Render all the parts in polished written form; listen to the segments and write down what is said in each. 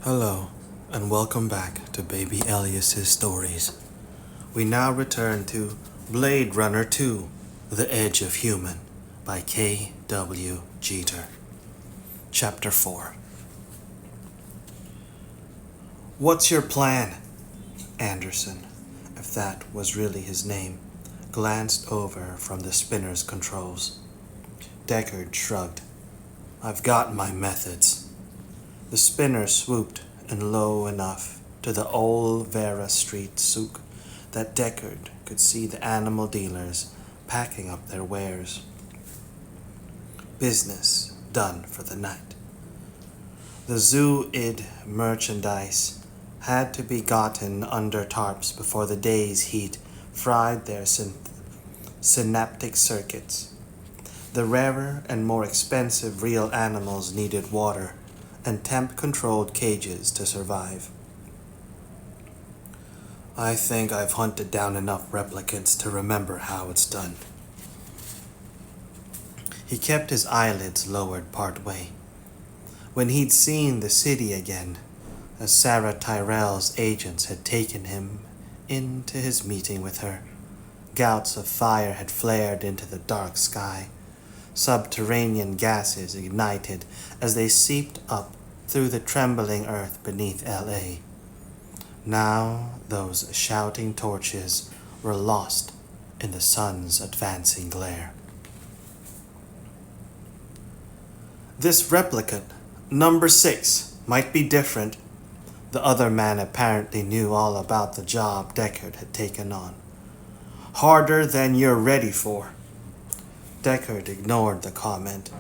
Hello, and welcome back to Baby Elias's Stories. We now return to Blade Runner 2, The Edge of Human by K.W. Jeter. Chapter 4. What's your plan? Anderson, if that was really his name, glanced over from the spinner's controls. Deckard shrugged. I've got my methods. The spinner swooped and low enough to the old Vera Street souk that Deckard could see the animal dealers packing up their wares. Business done for the night. The zoo-id merchandise had to be gotten under tarps before the day's heat fried their synaptic circuits. The rarer and more expensive real animals needed water and temp-controlled cages to survive. I think I've hunted down enough replicants to remember how it's done. He kept his eyelids lowered part way. When he'd seen the city again, as Sarah Tyrell's agents had taken him into his meeting with her, gouts of fire had flared into the dark sky. Subterranean gases ignited as they seeped up through the trembling earth beneath L.A. Now those shouting torches were lost in the sun's advancing glare. This replicant, number 6, might be different. The other man apparently knew all about the job Deckard had taken on. Harder than you're ready for. Deckard ignored the comment.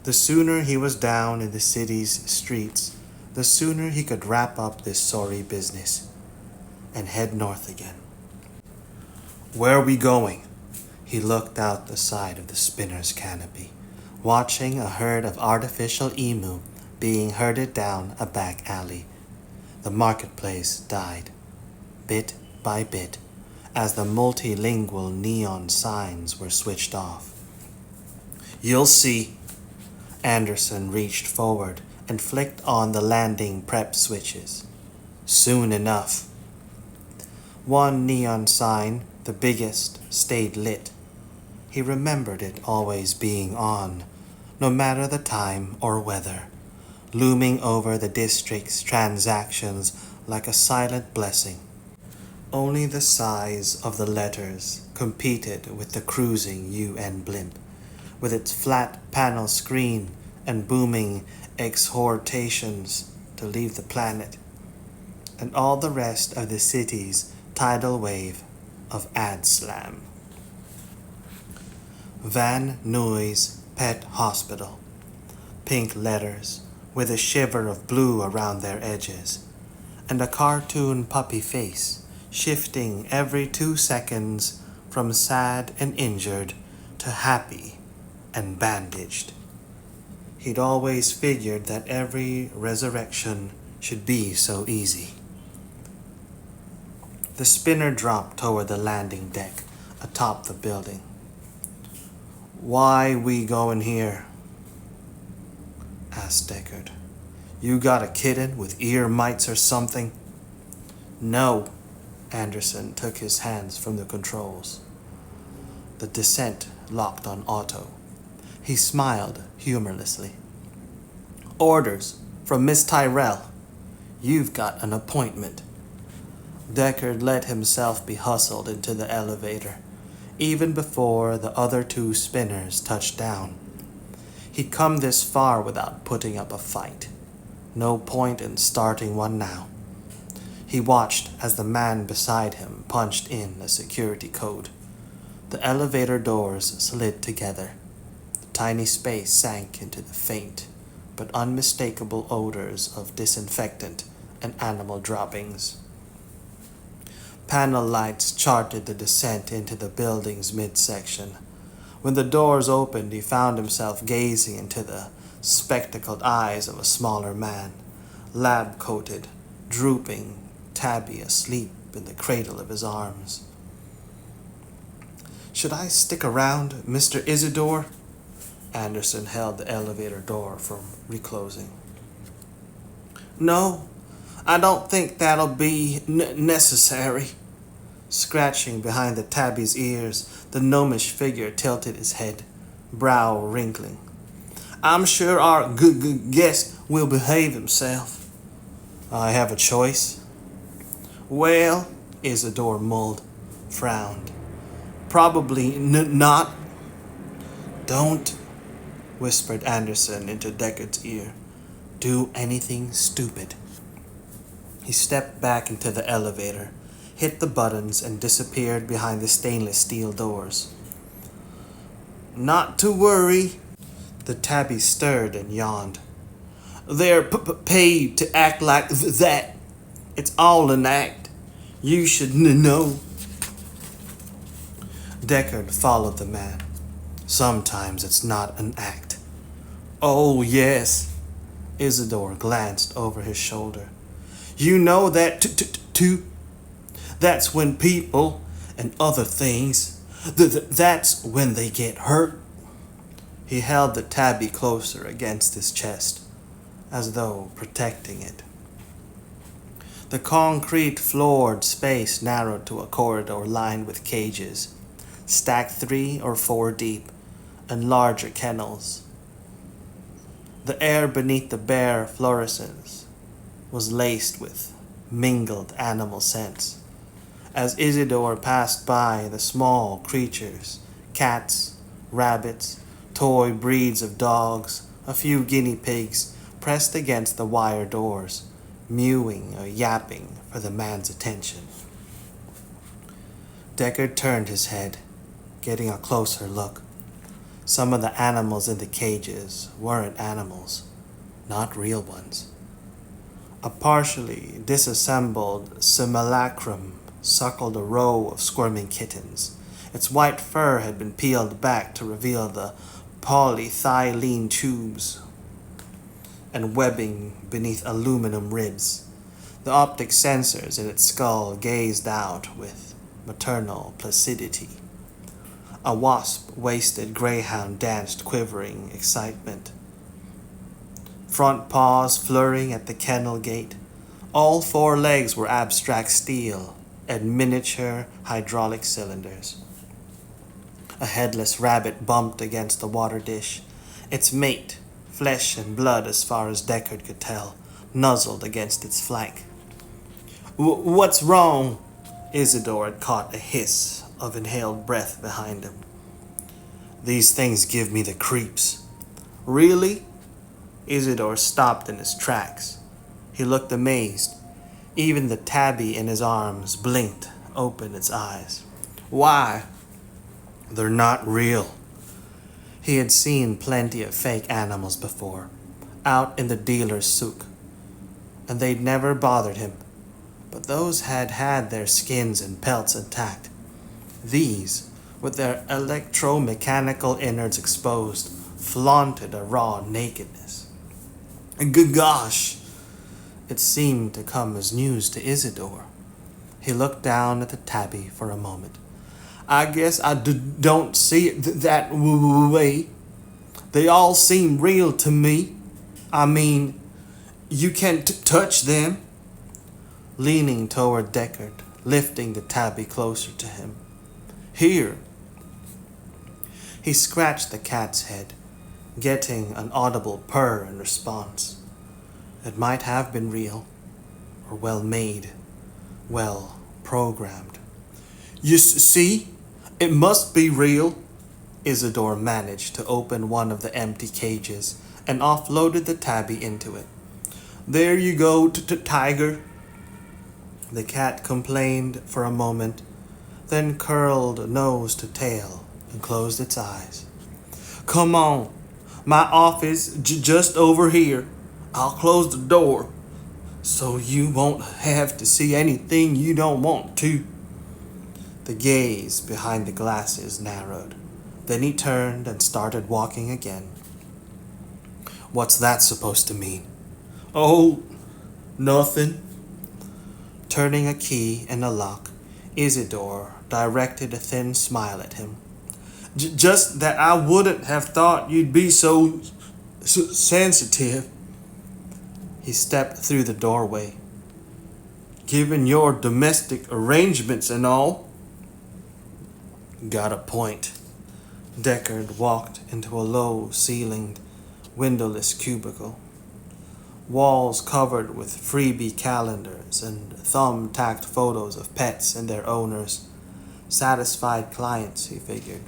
The sooner he was down in the city's streets, the sooner he could wrap up this sorry business and head north again. Where are we going? He looked out the side of the spinner's canopy, watching a herd of artificial emu being herded down a back alley. The marketplace died, bit by bit, as the multilingual neon signs were switched off. You'll see. Anderson reached forward and flicked on the landing prep switches. Soon enough. One neon sign, the biggest, stayed lit. He remembered it always being on, no matter the time or weather, looming over the district's transactions like a silent blessing. Only the size of the letters competed with the cruising UN blimp, with its flat panel screen and booming exhortations to leave the planet, and all the rest of the city's tidal wave of ad slam. Van Nuys Pet Hospital. Pink letters with a shiver of blue around their edges, and a cartoon puppy face shifting every 2 seconds from sad and injured to happy and bandaged. He'd always figured that every resurrection should be so easy. The spinner dropped toward the landing deck atop the building. Why we going here? Asked Deckard. You got a kitten with ear mites or something? No. Anderson took his hands from the controls. The descent locked on auto. He smiled humorlessly. Orders from Miss Tyrell. You've got an appointment. Deckard let himself be hustled into the elevator, even before the other 2 spinners touched down. He'd come this far without putting up a fight. No point in starting one now. He watched as the man beside him punched in a security code. The elevator doors slid together. Tiny space sank into the faint but unmistakable odors of disinfectant and animal droppings. Panel lights charted the descent into the building's midsection. When the doors opened, he found himself gazing into the spectacled eyes of a smaller man, lab-coated, drooping, tabby asleep in the cradle of his arms. Should I stick around, Mr. Isidore? Anderson held the elevator door from reclosing. No, I don't think that'll be necessary. Scratching behind the tabby's ears, the gnomish figure tilted his head, brow wrinkling. I'm sure our good guest will behave himself. I have a choice. Well, Isidore mulled, frowned. Probably not. Don't, whispered Anderson into Deckard's ear, do anything stupid. He stepped back into the elevator, hit the buttons, and disappeared behind the stainless steel doors. Not to worry. The tabby stirred and yawned. They're paid to act like that. It's all an act. You should know. Deckard followed the man. Sometimes it's not an act. Oh, yes. Isidore glanced over his shoulder. You know that too. That's when people and other things, that's when they get hurt. He held the tabby closer against his chest, as though protecting it. The concrete floored space narrowed to a corridor lined with cages, stacked 3 or 4 deep, and larger kennels. The air beneath the bare fluorescence was laced with mingled animal scents. As Isidore passed by, the small creatures, cats, rabbits, toy breeds of dogs, a few guinea pigs, pressed against the wire doors, mewing or yapping for the man's attention. Deckard turned his head, getting a closer look. Some of the animals in the cages weren't animals, not real ones. A partially disassembled simulacrum suckled a row of squirming kittens. Its white fur had been peeled back to reveal the polyethylene tubes and webbing beneath aluminum ribs. The optic sensors in its skull gazed out with maternal placidity. A wasp-waisted greyhound danced, quivering excitement. Front paws flurrying at the kennel gate. All 4 legs were abstract steel and miniature hydraulic cylinders. A headless rabbit bumped against the water dish. Its mate, flesh and blood as far as Deckard could tell, nuzzled against its flank. What's wrong? Isidore had caught a hiss of inhaled breath behind him. These things give me the creeps. Really? Isidore stopped in his tracks. He looked amazed. Even the tabby in his arms blinked, opened its eyes. Why? They're not real. He had seen plenty of fake animals before, out in the dealer's souk, and they'd never bothered him. But those had had their skins and pelts intact. These, with their electromechanical innards exposed, flaunted a raw nakedness. Gosh! It seemed to come as news to Isidore. He looked down at the tabby for a moment. I guess I don't see it that way. They all seem real to me. I mean, you can't touch them. Leaning toward Deckard, lifting the tabby closer to him. Here. He scratched the cat's head, getting an audible purr in response. It might have been real, or well made, well programmed. You see, it must be real. Isidore managed to open one of the empty cages and offloaded the tabby into it. There you go, tiger. The cat complained for a moment, then curled nose to tail and closed its eyes. Come on, my office just over here. I'll close the door so you won't have to see anything you don't want to. The gaze behind the glasses narrowed. Then he turned and started walking again. What's that supposed to mean? Oh, nothing. Turning a key in a lock, Isidore directed a thin smile at him. Just that I wouldn't have thought you'd be so sensitive. He stepped through the doorway, given your domestic arrangements and all. Got a point. Deckard walked into a low-ceilinged, windowless cubicle. Walls covered with freebie calendars and thumb-tacked photos of pets and their owners. Satisfied clients, he figured.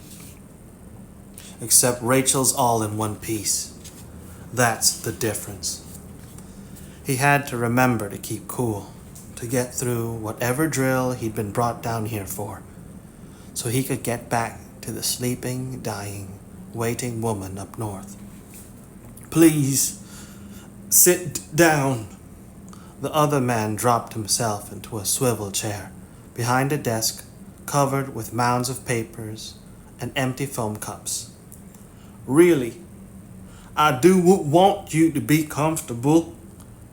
Except Rachael's all in one piece. That's the difference. He had to remember to keep cool, to get through whatever drill he'd been brought down here for, so he could get back to the sleeping, dying, waiting woman up north. Please, sit down. The other man dropped himself into a swivel chair behind a desk covered with mounds of papers and empty foam cups. Really, I do want you to be comfortable.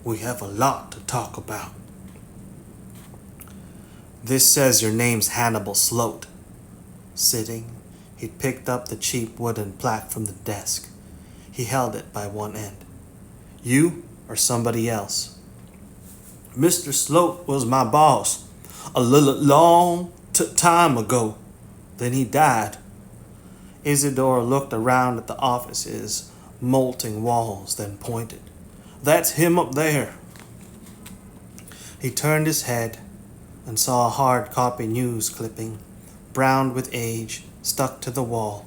We have a lot to talk about. This says your name's Hannibal Sloat. Sitting, he'd picked up the cheap wooden plaque from the desk. He held it by one end. You or somebody else? Mr. Sloat was my boss a long time ago. Then he died. Isidore looked around at the office's molting walls, then pointed. That's him up there. He turned his head and saw a hard copy news clipping, browned with age, stuck to the wall.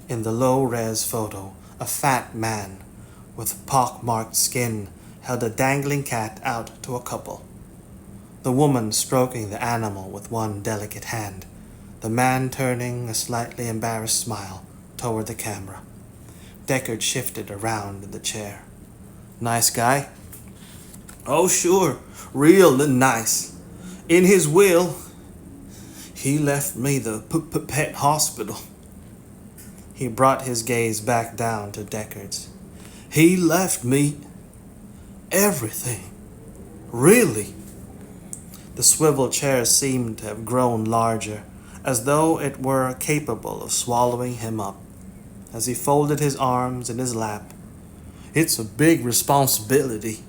In the low-res photo, a fat man with pock-marked skin held a dangling cat out to a couple. The woman stroking the animal with one delicate hand, the man turning a slightly embarrassed smile toward the camera. Deckard shifted around in the chair. Nice guy? Oh, sure, real nice. In his will, he left me the pet hospital. He brought his gaze back down to Deckard's. He left me everything. Really? The swivel chair seemed to have grown larger, as though it were capable of swallowing him up. As he folded his arms in his lap, it's a big responsibility.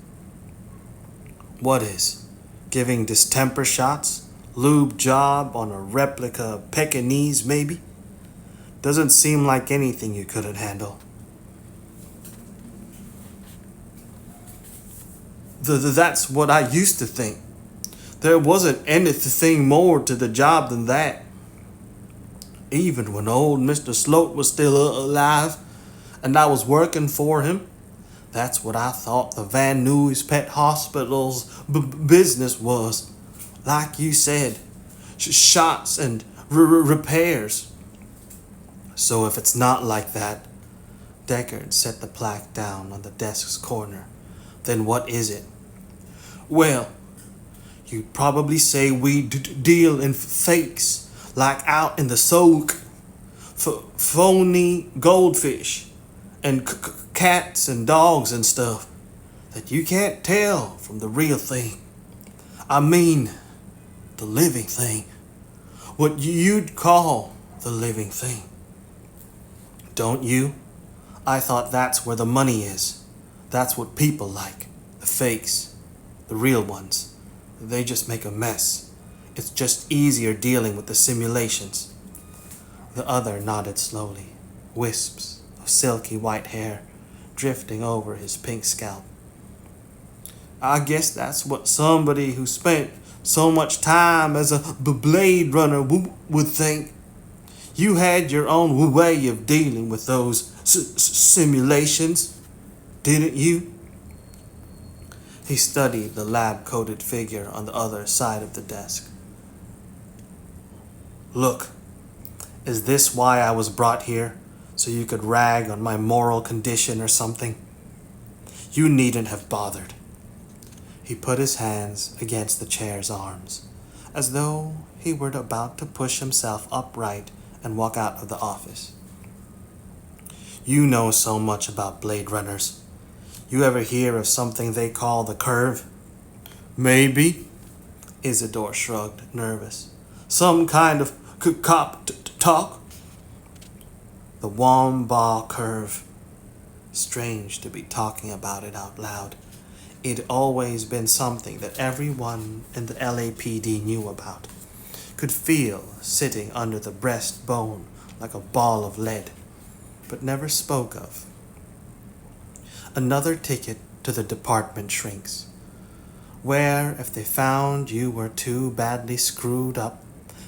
What is? Giving distemper shots? Lube job on a replica Pekingese, maybe? Doesn't seem like anything you couldn't handle. That's what I used to think. There wasn't anything more to the job than that. Even when old Mr. Sloat was still alive and I was working for him, that's what I thought the Van Nuys Pet Hospital's business was. Like you said, shots and repairs. So if it's not like that, Deckard set the plaque down on the desk's corner. Then what is it? Well, you'd probably say we deal in fakes, like out in the soak, phony goldfish, and cats and dogs and stuff that you can't tell from the real thing. I mean, the living thing. What you'd call the living thing. Don't you? I thought that's where the money is. That's what people like. The fakes. The real ones. They just make a mess. It's just easier dealing with the simulations. The other nodded slowly. Wisps of silky white hair drifting over his pink scalp. I guess that's what somebody who spent so much time as a Blade Runner would think. You had your own way of dealing with those simulations, didn't you? He studied the lab-coated figure on the other side of the desk. Look, is this why I was brought here? So you could rag on my moral condition or something? You needn't have bothered. He put his hands against the chair's arms, as though he were about to push himself upright and walk out of the office. You know so much about Blade Runners. You ever hear of something they call the curve? Maybe. Isidore shrugged, nervous. Some kind of cop talk? The Wombaugh curve. Strange to be talking about it out loud. It'd always been something that everyone in the LAPD knew about, could feel sitting under the breastbone like a ball of lead, but never spoke of. Another ticket to the department shrinks, where if they found you were too badly screwed up,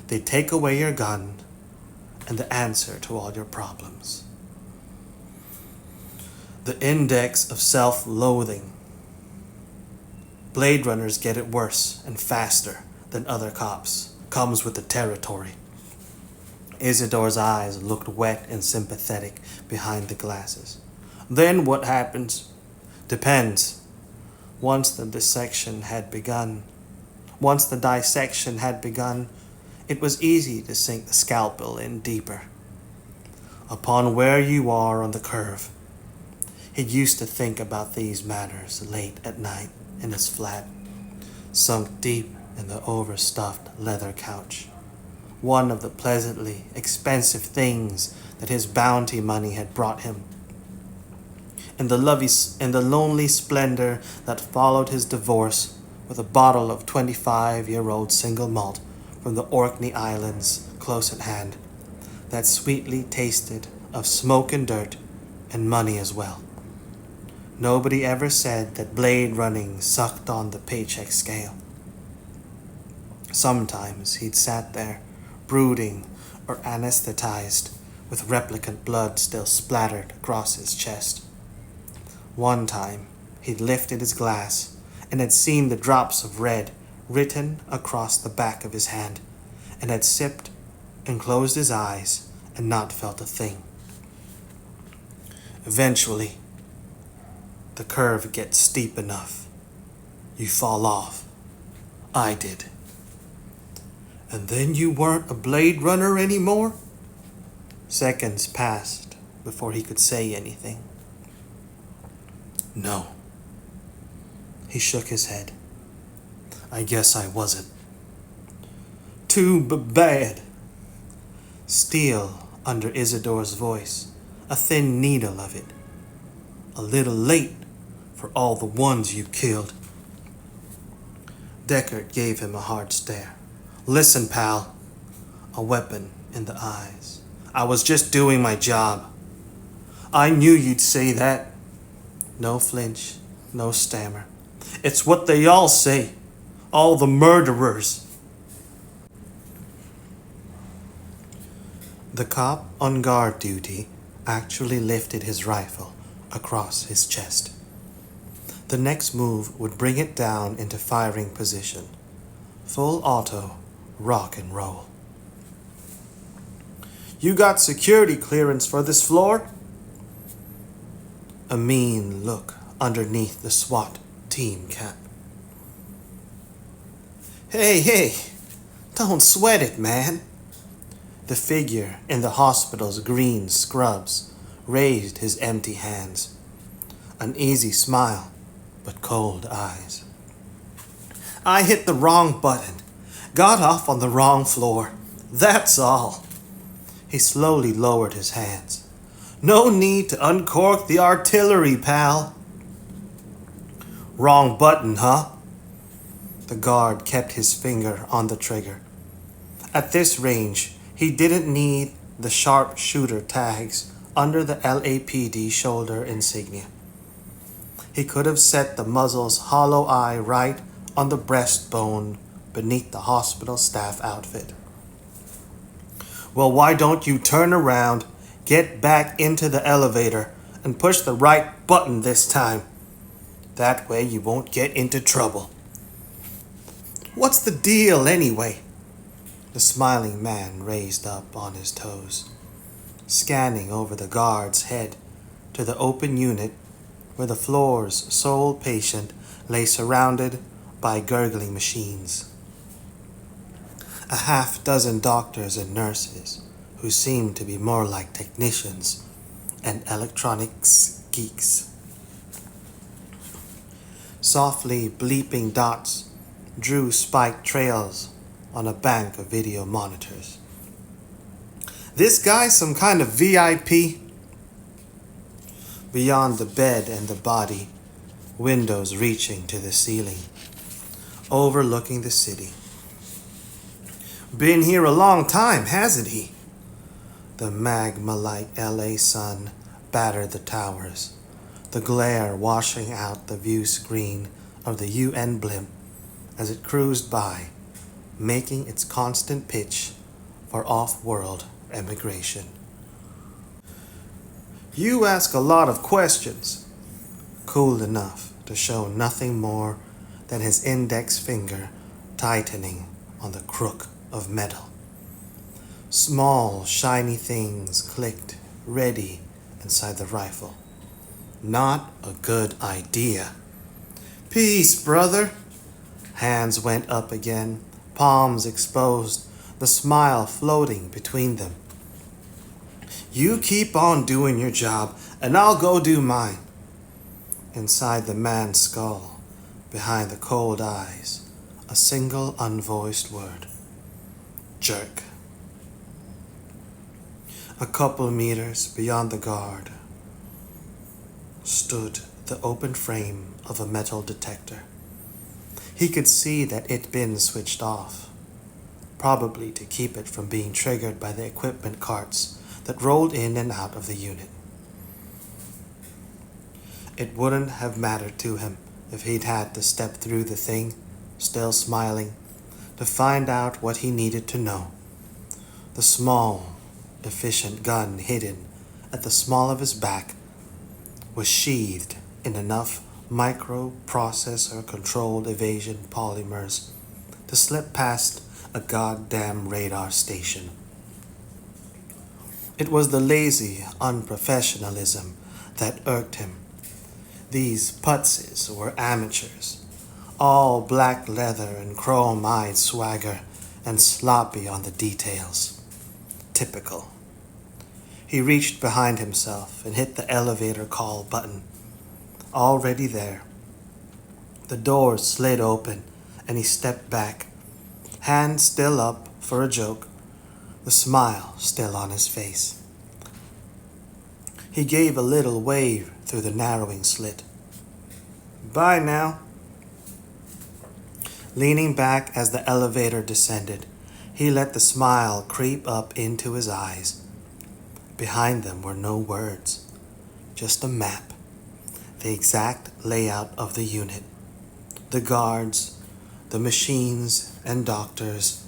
they'd take away your gun and the answer to all your problems. The index of self-loathing. Blade runners get it worse and faster than other cops. Comes with the territory. Isidore's eyes looked wet and sympathetic behind the glasses. Then what happens? Depends. Once the dissection had begun, it was easy to sink the scalpel in deeper. Upon where you are on the curve. He used to think about these matters late at night in his flat, sunk deep in the overstuffed leather couch. One of the pleasantly expensive things that his bounty money had brought him. In the lonely splendor that followed his divorce with a bottle of 25-year-old single malt from the Orkney Islands close at hand, that sweetly tasted of smoke and dirt and money as well. Nobody ever said that blade running sucked on the paycheck scale. Sometimes he'd sat there, brooding or anesthetized, with replicant blood still splattered across his chest. One time, he'd lifted his glass and had seen the drops of red written across the back of his hand, and had sipped and closed his eyes and not felt a thing. Eventually, the curve gets steep enough. You fall off. I did. And then you weren't a blade runner anymore? Seconds passed before he could say anything. No. He shook his head. I guess I wasn't. Too bad. Steel under Isidore's voice, a thin needle of it. A little late for all the ones you killed. Deckard gave him a hard stare. Listen, pal. A weapon in the eyes. I was just doing my job. I knew you'd say that. No flinch, no stammer. It's what they all say. All the murderers. The cop on guard duty actually lifted his rifle across his chest. The next move would bring it down into firing position. Full auto, rock and roll. You got security clearance for this floor? A mean look underneath the SWAT team cap. Hey, don't sweat it, man. The figure in the hospital's green scrubs raised his empty hands. An easy smile, but cold eyes. I hit the wrong button. Got off on the wrong floor. That's all. He slowly lowered his hands. No need to uncork the artillery, pal. Wrong button, huh? The guard kept his finger on the trigger. At this range, he didn't need the sharpshooter tags under the LAPD shoulder insignia. He could have set the muzzle's hollow eye right on the breastbone beneath the hospital staff outfit. Well, why don't you turn around, get back into the elevator, and push the right button this time? That way you won't get into trouble. What's the deal anyway? The smiling man raised up on his toes, scanning over the guard's head to the open unit where the floor's sole patient lay surrounded by gurgling machines. A half-dozen doctors and nurses who seemed to be more like technicians and electronics geeks. Softly bleeping dots drew spiked trails on a bank of video monitors. This guy's some kind of VIP. Beyond the bed and the body, windows reaching to the ceiling, overlooking the city. Been here a long time, hasn't he? The magma-like LA sun battered the towers, the glare washing out the view screen of the UN blimp as it cruised by, making its constant pitch for off-world emigration. You ask a lot of questions. Cool enough to show nothing more than his index finger tightening on the crook of metal. Small, shiny things clicked, ready inside the rifle. Not a good idea. Peace, brother. Hands went up again, palms exposed, the smile floating between them. You keep on doing your job, and I'll go do mine. Inside the man's skull, behind the cold eyes, a single unvoiced word. Jerk. A couple meters beyond the guard stood the open frame of a metal detector. He could see that it'd been switched off, probably to keep it from being triggered by the equipment carts that rolled in and out of the unit. It wouldn't have mattered to him if he'd had to step through the thing, still smiling, to find out what he needed to know. The small, efficient gun hidden at the small of his back was sheathed in enough microprocessor-controlled evasion polymers to slip past a goddamn radar station. It was the lazy unprofessionalism that irked him. These putzes were amateurs, all black leather and chrome-eyed swagger and sloppy on the details. Typical. He reached behind himself and hit the elevator call button. Already there. The door slid open and he stepped back, hand still up for a joke, the smile still on his face. He gave a little wave through the narrowing slit. Bye now. Leaning back as the elevator descended, he let the smile creep up into his eyes. Behind them were no words, just a map, the exact layout of the unit, the guards, the machines and doctors,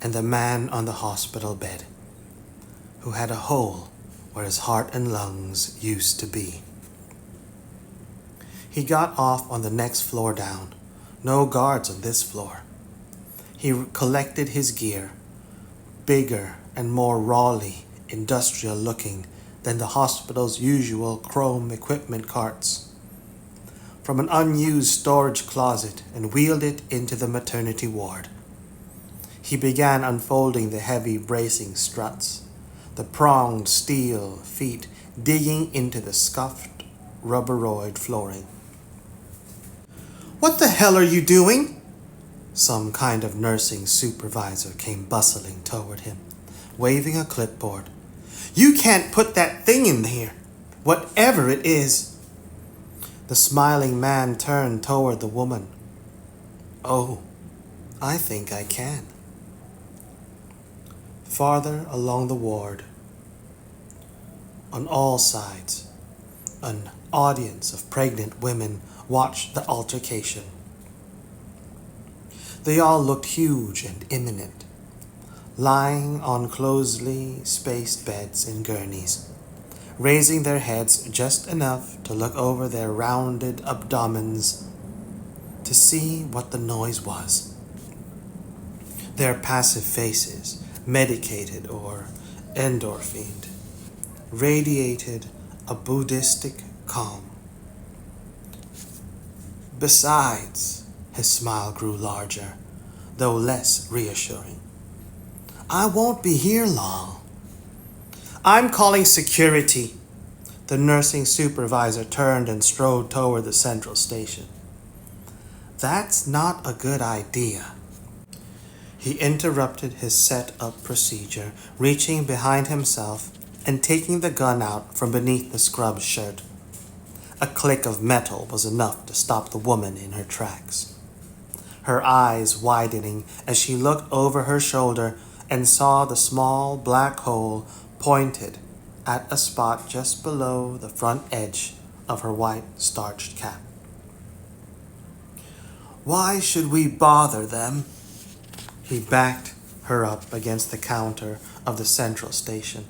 and the man on the hospital bed, who had a hole where his heart and lungs used to be. He got off on the next floor down. No guards on this floor. He collected his gear, bigger and more rawly industrial looking than the hospital's usual chrome equipment carts, from an unused storage closet and wheeled it into the maternity ward. He began unfolding the heavy bracing struts, the pronged steel feet digging into the scuffed rubberoid flooring. What the hell are you doing? Some kind of nursing supervisor came bustling toward him, waving a clipboard. You can't put that thing in here, whatever it is. The smiling man turned toward the woman. Oh, I think I can. Farther along the ward, on all sides, an audience of pregnant women watched the altercation. They all looked huge and imminent, lying on closely spaced beds in gurneys, raising their heads just enough to look over their rounded abdomens to see what the noise was. Their passive faces, medicated or endorphined, radiated a Buddhistic calm. Besides, his smile grew larger, though less reassuring. I won't be here long. I'm calling security. The nursing supervisor turned and strode toward the central station. That's not a good idea. He interrupted his set-up procedure, reaching behind himself and taking the gun out from beneath the scrub shirt. A click of metal was enough to stop the woman in her tracks, her eyes widening as she looked over her shoulder and saw the small black hole pointed at a spot just below the front edge of her white starched cap. "Why should we bother them?" He backed her up against the counter of the central station,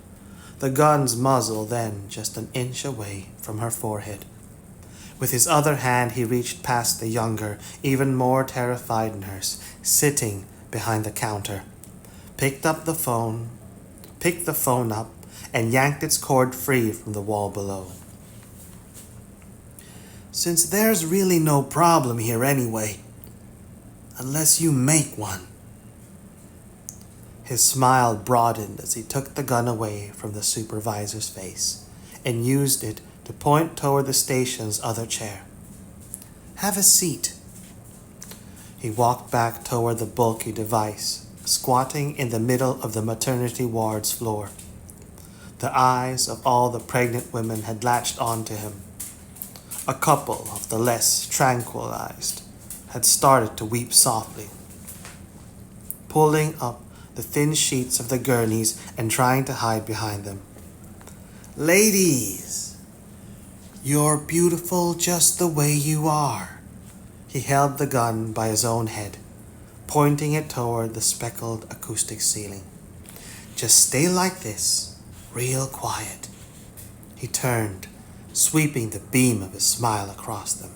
the gun's muzzle then just an inch away from her forehead. With his other hand, he reached past the younger, even more terrified nurse, sitting behind the counter, picked the phone up, and yanked its cord free from the wall below. "Since there's really no problem here anyway, unless you make one." His smile broadened as he took the gun away from the supervisor's face and used it to point toward the station's other chair. "Have a seat." He walked back toward the bulky device, squatting in the middle of the maternity ward's floor. The eyes of all the pregnant women had latched onto him. A couple of the less tranquilized had started to weep softly, pulling up the thin sheets of the gurneys and trying to hide behind them. "Ladies, you're beautiful just the way you are." He held the gun by his own head, pointing it toward the speckled acoustic ceiling. "Just stay like this, real quiet." He turned, sweeping the beam of his smile across them.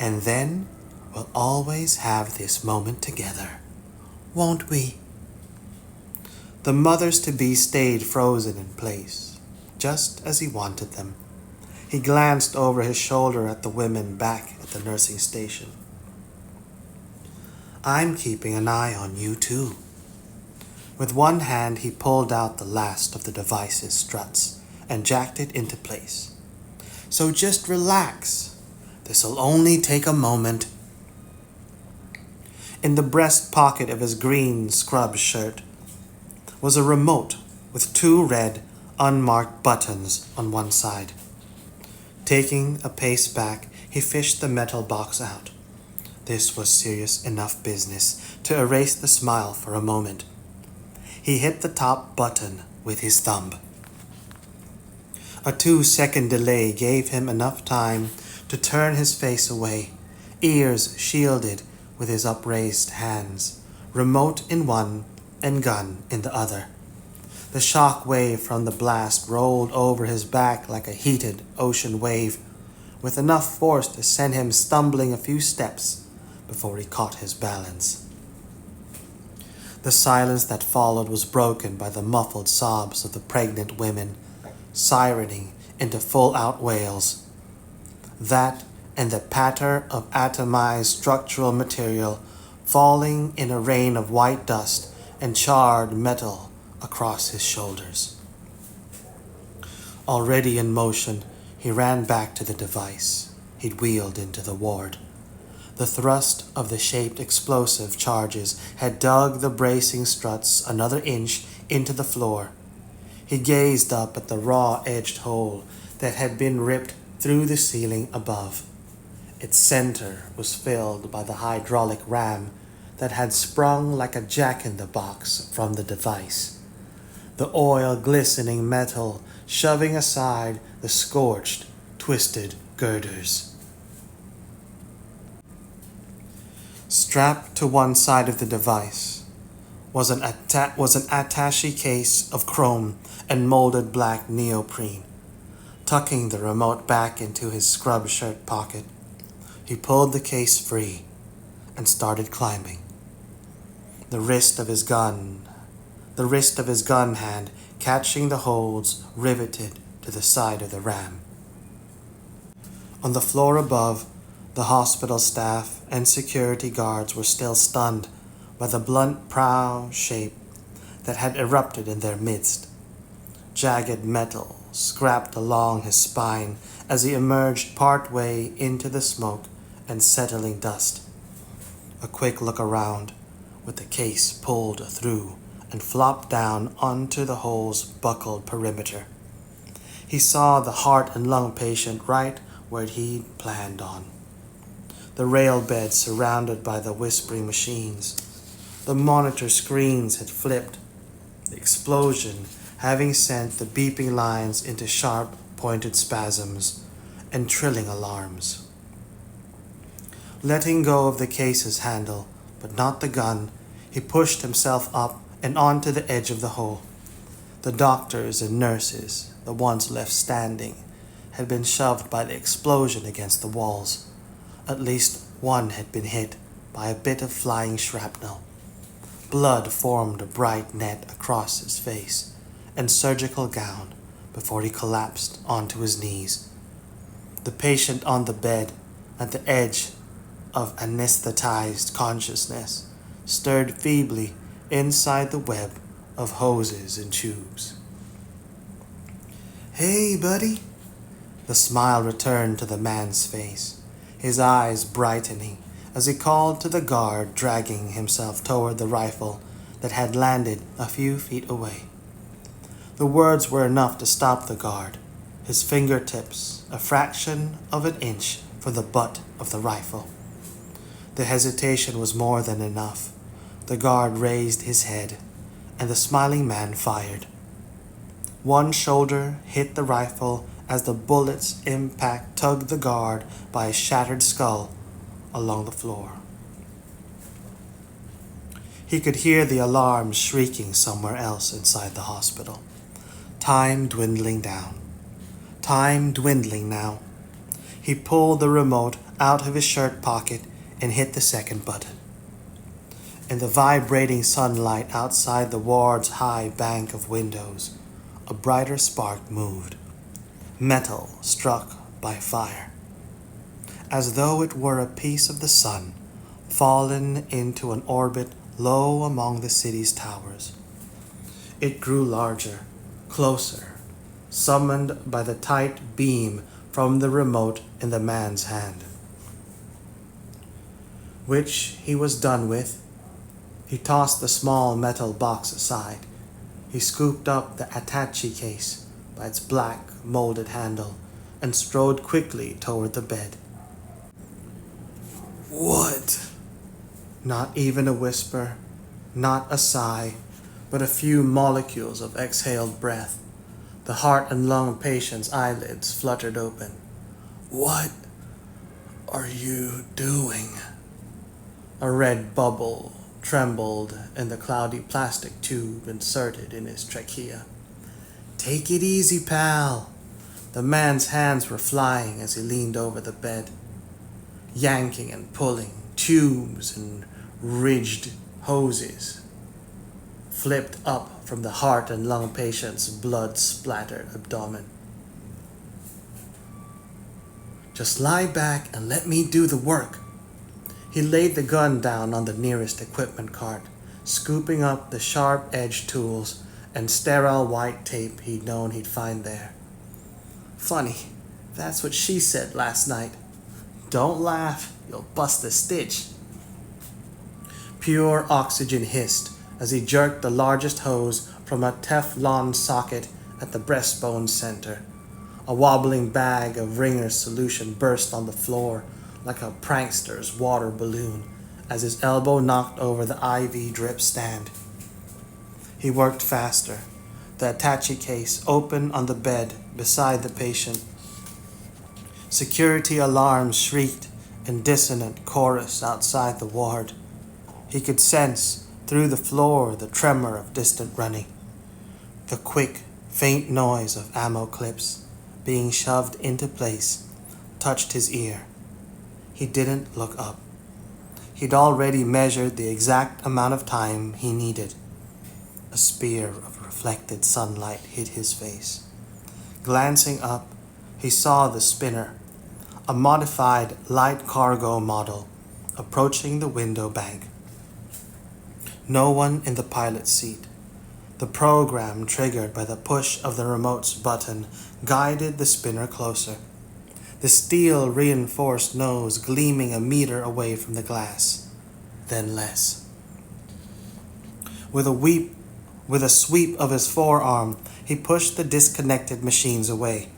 "And then we'll always have this moment together, won't we?" The mothers-to-be stayed frozen in place, just as he wanted them. He glanced over his shoulder at the women back at the nursing station. "I'm keeping an eye on you too." With one hand, he pulled out the last of the device's struts and jacked it into place. "So just relax. This'll only take a moment." In the breast pocket of his green scrub shirt was a remote with 2 red, unmarked buttons on one side. Taking a pace back, he fished the metal box out. This was serious enough business to erase the smile for a moment. He hit the top button with his thumb. A 2-second delay gave him enough time to turn his face away, ears shielded with his upraised hands, remote in one and gun in the other. The shock wave from the blast rolled over his back like a heated ocean wave, with enough force to send him stumbling a few steps before he caught his balance. The silence that followed was broken by the muffled sobs of the pregnant women, sirening into full-out wails. That and the patter of atomized structural material falling in a rain of white dust and charred metal across his shoulders. Already in motion, he ran back to the device he'd wheeled into the ward. The thrust of the shaped explosive charges had dug the bracing struts another inch into the floor. He gazed up at the raw-edged hole that had been ripped through the ceiling above. Its center was filled by the hydraulic ram that had sprung like a jack-in-the-box from the device, the oil-glistening metal shoving aside the scorched, twisted girders. Strapped to one side of the device was an attaché case of chrome and molded black neoprene. Tucking the remote back into his scrub shirt pocket, he pulled the case free and started climbing. The wrist of his gun hand catching the holds riveted to the side of the ram. On the floor above, the hospital staff and security guards were still stunned by the blunt prow shape that had erupted in their midst. Jagged metal scrapped along his spine as he emerged partway into the smoke and settling dust. A quick look around, with the case pulled through and flopped down onto the hole's buckled perimeter. He saw the heart and lung patient right where he'd planned on. The rail bed surrounded by the whispering machines. The monitor screens had flipped, the explosion having sent the beeping lines into sharp, pointed spasms and trilling alarms. Letting go of the case's handle, but not the gun, he pushed himself up and onto the edge of the hole. The doctors and nurses, the ones left standing, had been shoved by the explosion against the walls. At least one had been hit by a bit of flying shrapnel. Blood formed a bright net across his face and surgical gown before he collapsed onto his knees. The patient on the bed, at the edge of anesthetized consciousness, stirred feebly inside the web of hoses and tubes. "Hey, buddy." The smile returned to the man's face, his eyes brightening as he called to the guard, dragging himself toward the rifle that had landed a few feet away. The words were enough to stop the guard, his fingertips a fraction of an inch from the butt of the rifle. The hesitation was more than enough. The guard raised his head, and the smiling man fired. One shoulder hit the rifle as the bullet's impact tugged the guard by his shattered skull along the floor. He could hear the alarms shrieking somewhere else inside the hospital. Time dwindling down. Time dwindling now. He pulled the remote out of his shirt pocket and hit the second button. In the vibrating sunlight outside the ward's high bank of windows, a brighter spark moved. Metal struck by fire, as though it were a piece of the sun fallen into an orbit low among the city's towers. It grew larger, closer, summoned by the tight beam from the remote in the man's hand. Which he was done with. He tossed the small metal box aside. He scooped up the attaché case by its black, molded handle and strode quickly toward the bed. "What?" Not even a whisper, not a sigh, but a few molecules of exhaled breath. The heart and lung patient's eyelids fluttered open. "What are you doing?" A red bubble trembled in the cloudy plastic tube inserted in his trachea. "Take it easy, pal." The man's hands were flying as he leaned over the bed, yanking and pulling. Tubes and ridged hoses flipped up from the heart and lung patient's blood-splattered abdomen. "Just lie back and let me do the work." He laid the gun down on the nearest equipment cart, scooping up the sharp-edged tools and sterile white tape he'd known he'd find there. "Funny, that's what she said last night. Don't laugh, you'll bust a stitch." Pure oxygen hissed as he jerked the largest hose from a Teflon socket at the breastbone center. A wobbling bag of Ringer's solution burst on the floor like a prankster's water balloon as his elbow knocked over the IV drip stand. He worked faster, the attaché case open on the bed beside the patient. Security alarms shrieked in dissonant chorus outside the ward. He could sense through the floor the tremor of distant running, the quick, faint noise of ammo clips being shoved into place touched his ear. He didn't look up. He'd already measured the exact amount of time he needed. A spear of reflected sunlight hit his face. Glancing up, he saw the spinner, a modified light cargo model, approaching the window bank. No one in the pilot's seat. The program, triggered by the push of the remote's button, guided the spinner closer, the steel-reinforced nose gleaming a meter away from the glass, then less. With a sweep of his forearm, he pushed the disconnected machines away.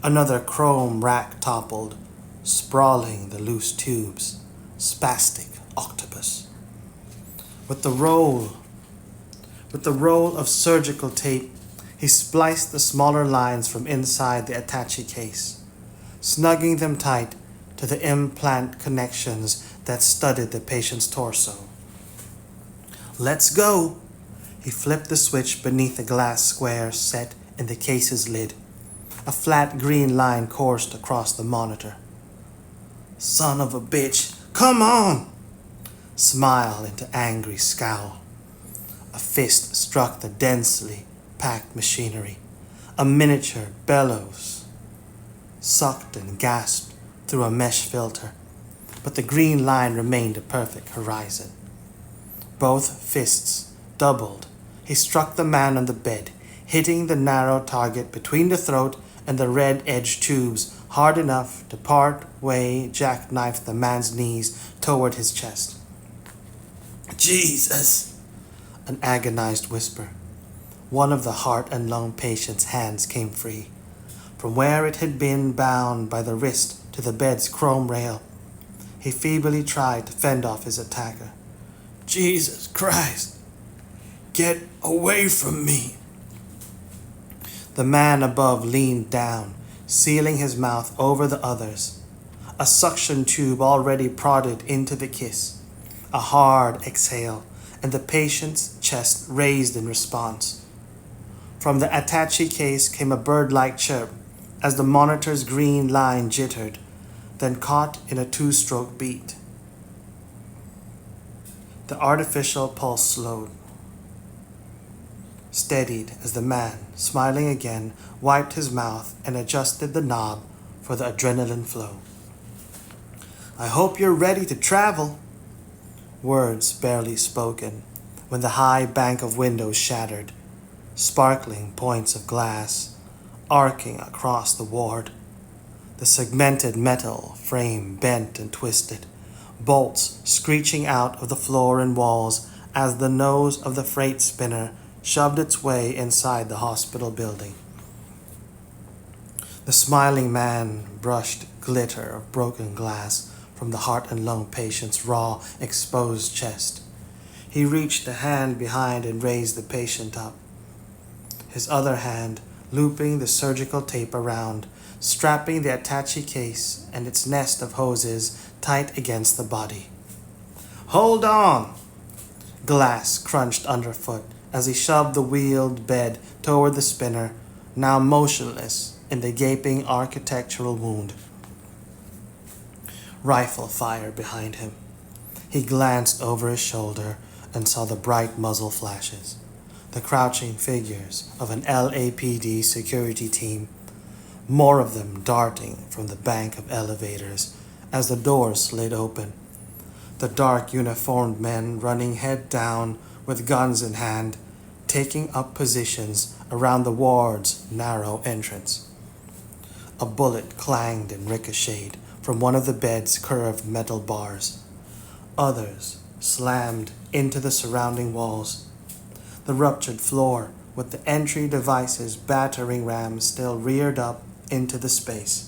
Another chrome rack toppled, sprawling the loose tubes, spastic octopus. With the roll of surgical tape, he spliced the smaller lines from inside the attaché case, snugging them tight to the implant connections that studded the patient's torso. "Let's go!" He flipped the switch beneath the glass square set in the case's lid. A flat green line coursed across the monitor. "Son of a bitch, come on!" Smile into angry scowl. A fist struck the densely packed machinery. A miniature bellows sucked and gasped through a mesh filter, but the green line remained a perfect horizon. Both fists doubled. He struck the man on the bed, hitting the narrow target between the throat and the red-edged tubes hard enough to part-way jackknife the man's knees toward his chest. "Jesus!" An agonized whisper. One of the heart and lung patient's hands came free. From where it had been bound by the wrist to the bed's chrome rail, he feebly tried to fend off his attacker. "Jesus Christ! Get away from me!" The man above leaned down, sealing his mouth over the others. A suction tube already prodded into the kiss. A hard exhale, and the patient's chest raised in response. From the attaché case came a bird-like chirp as the monitor's green line jittered, then caught in a two-stroke beat. The artificial pulse slowed, steadied as the man, smiling again, wiped his mouth and adjusted the knob for the adrenaline flow. "I hope you're ready to travel." Words barely spoken when the high bank of windows shattered, sparkling points of glass arcing across the ward. The segmented metal frame bent and twisted, bolts screeching out of the floor and walls as the nose of the freight spinner shoved its way inside the hospital building. The smiling man brushed glitter of broken glass from the heart and lung patient's raw, exposed chest. He reached a hand behind and raised the patient up, his other hand looping the surgical tape around, strapping the attaché case and its nest of hoses tight against the body. "Hold on!" Glass crunched underfoot as he shoved the wheeled bed toward the spinner, now motionless in the gaping architectural wound. Rifle fire behind him. He glanced over his shoulder and saw the bright muzzle flashes, the crouching figures of an LAPD security team, more of them darting from the bank of elevators as the doors slid open. The dark uniformed men running head down with guns in hand, taking up positions around the ward's narrow entrance. A bullet clanged and ricocheted from one of the bed's curved metal bars. Others slammed into the surrounding walls. The ruptured floor with the entry device's battering rams still reared up into the space,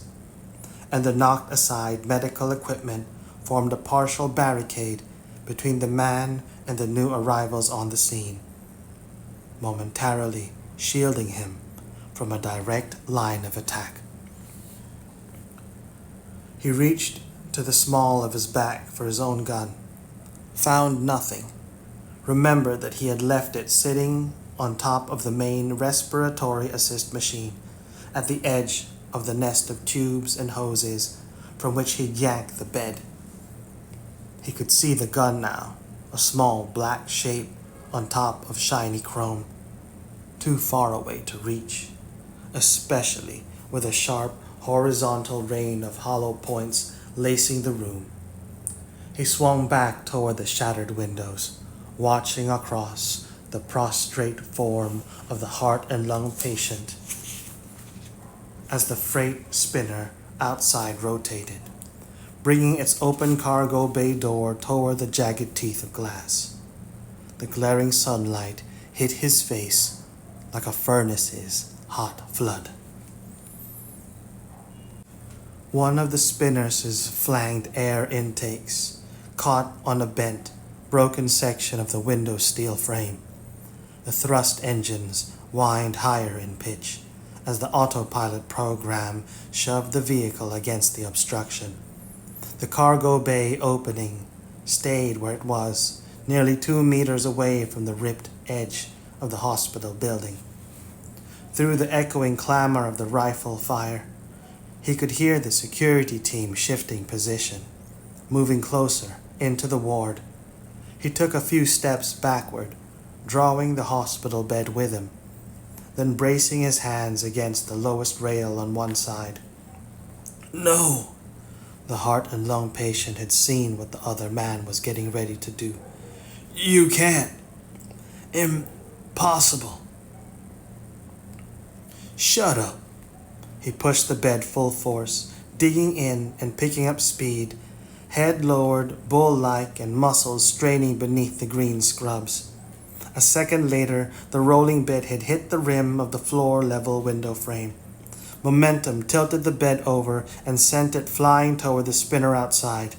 and the knocked aside medical equipment formed a partial barricade between the man and the new arrivals on the scene, momentarily shielding him from a direct line of attack. He reached to the small of his back for his own gun, found nothing, remembered that he had left it sitting on top of the main respiratory assist machine at the edge of the nest of tubes and hoses from which he'd yanked the bed. He could see the gun now, a small black shape on top of shiny chrome, too far away to reach, especially with a sharp horizontal rain of hollow points lacing the room. He swung back toward the shattered windows, watching across the prostrate form of the heart and lung patient as the freight spinner outside rotated, bringing its open cargo bay door toward the jagged teeth of glass. The glaring sunlight hit his face like a furnace's hot flood. One of the spinners' flanged air intakes caught on a bent, broken section of the window steel frame. The thrust engines whined higher in pitch as the autopilot program shoved the vehicle against the obstruction. The cargo bay opening stayed where it was, nearly 2 meters away from the ripped edge of the hospital building. Through the echoing clamor of the rifle fire, he could hear the security team shifting position, moving closer into the ward. He took a few steps backward, drawing the hospital bed with him, then bracing his hands against the lowest rail on one side. No! The heart and lung patient had seen what the other man was getting ready to do. You can't. Impossible. Shut up. He pushed the bed full force, digging in and picking up speed, head lowered, bull-like, and muscles straining beneath the green scrubs. A second later, the rolling bed had hit the rim of the floor-level window frame. Momentum tilted the bed over and sent it flying toward the spinner outside.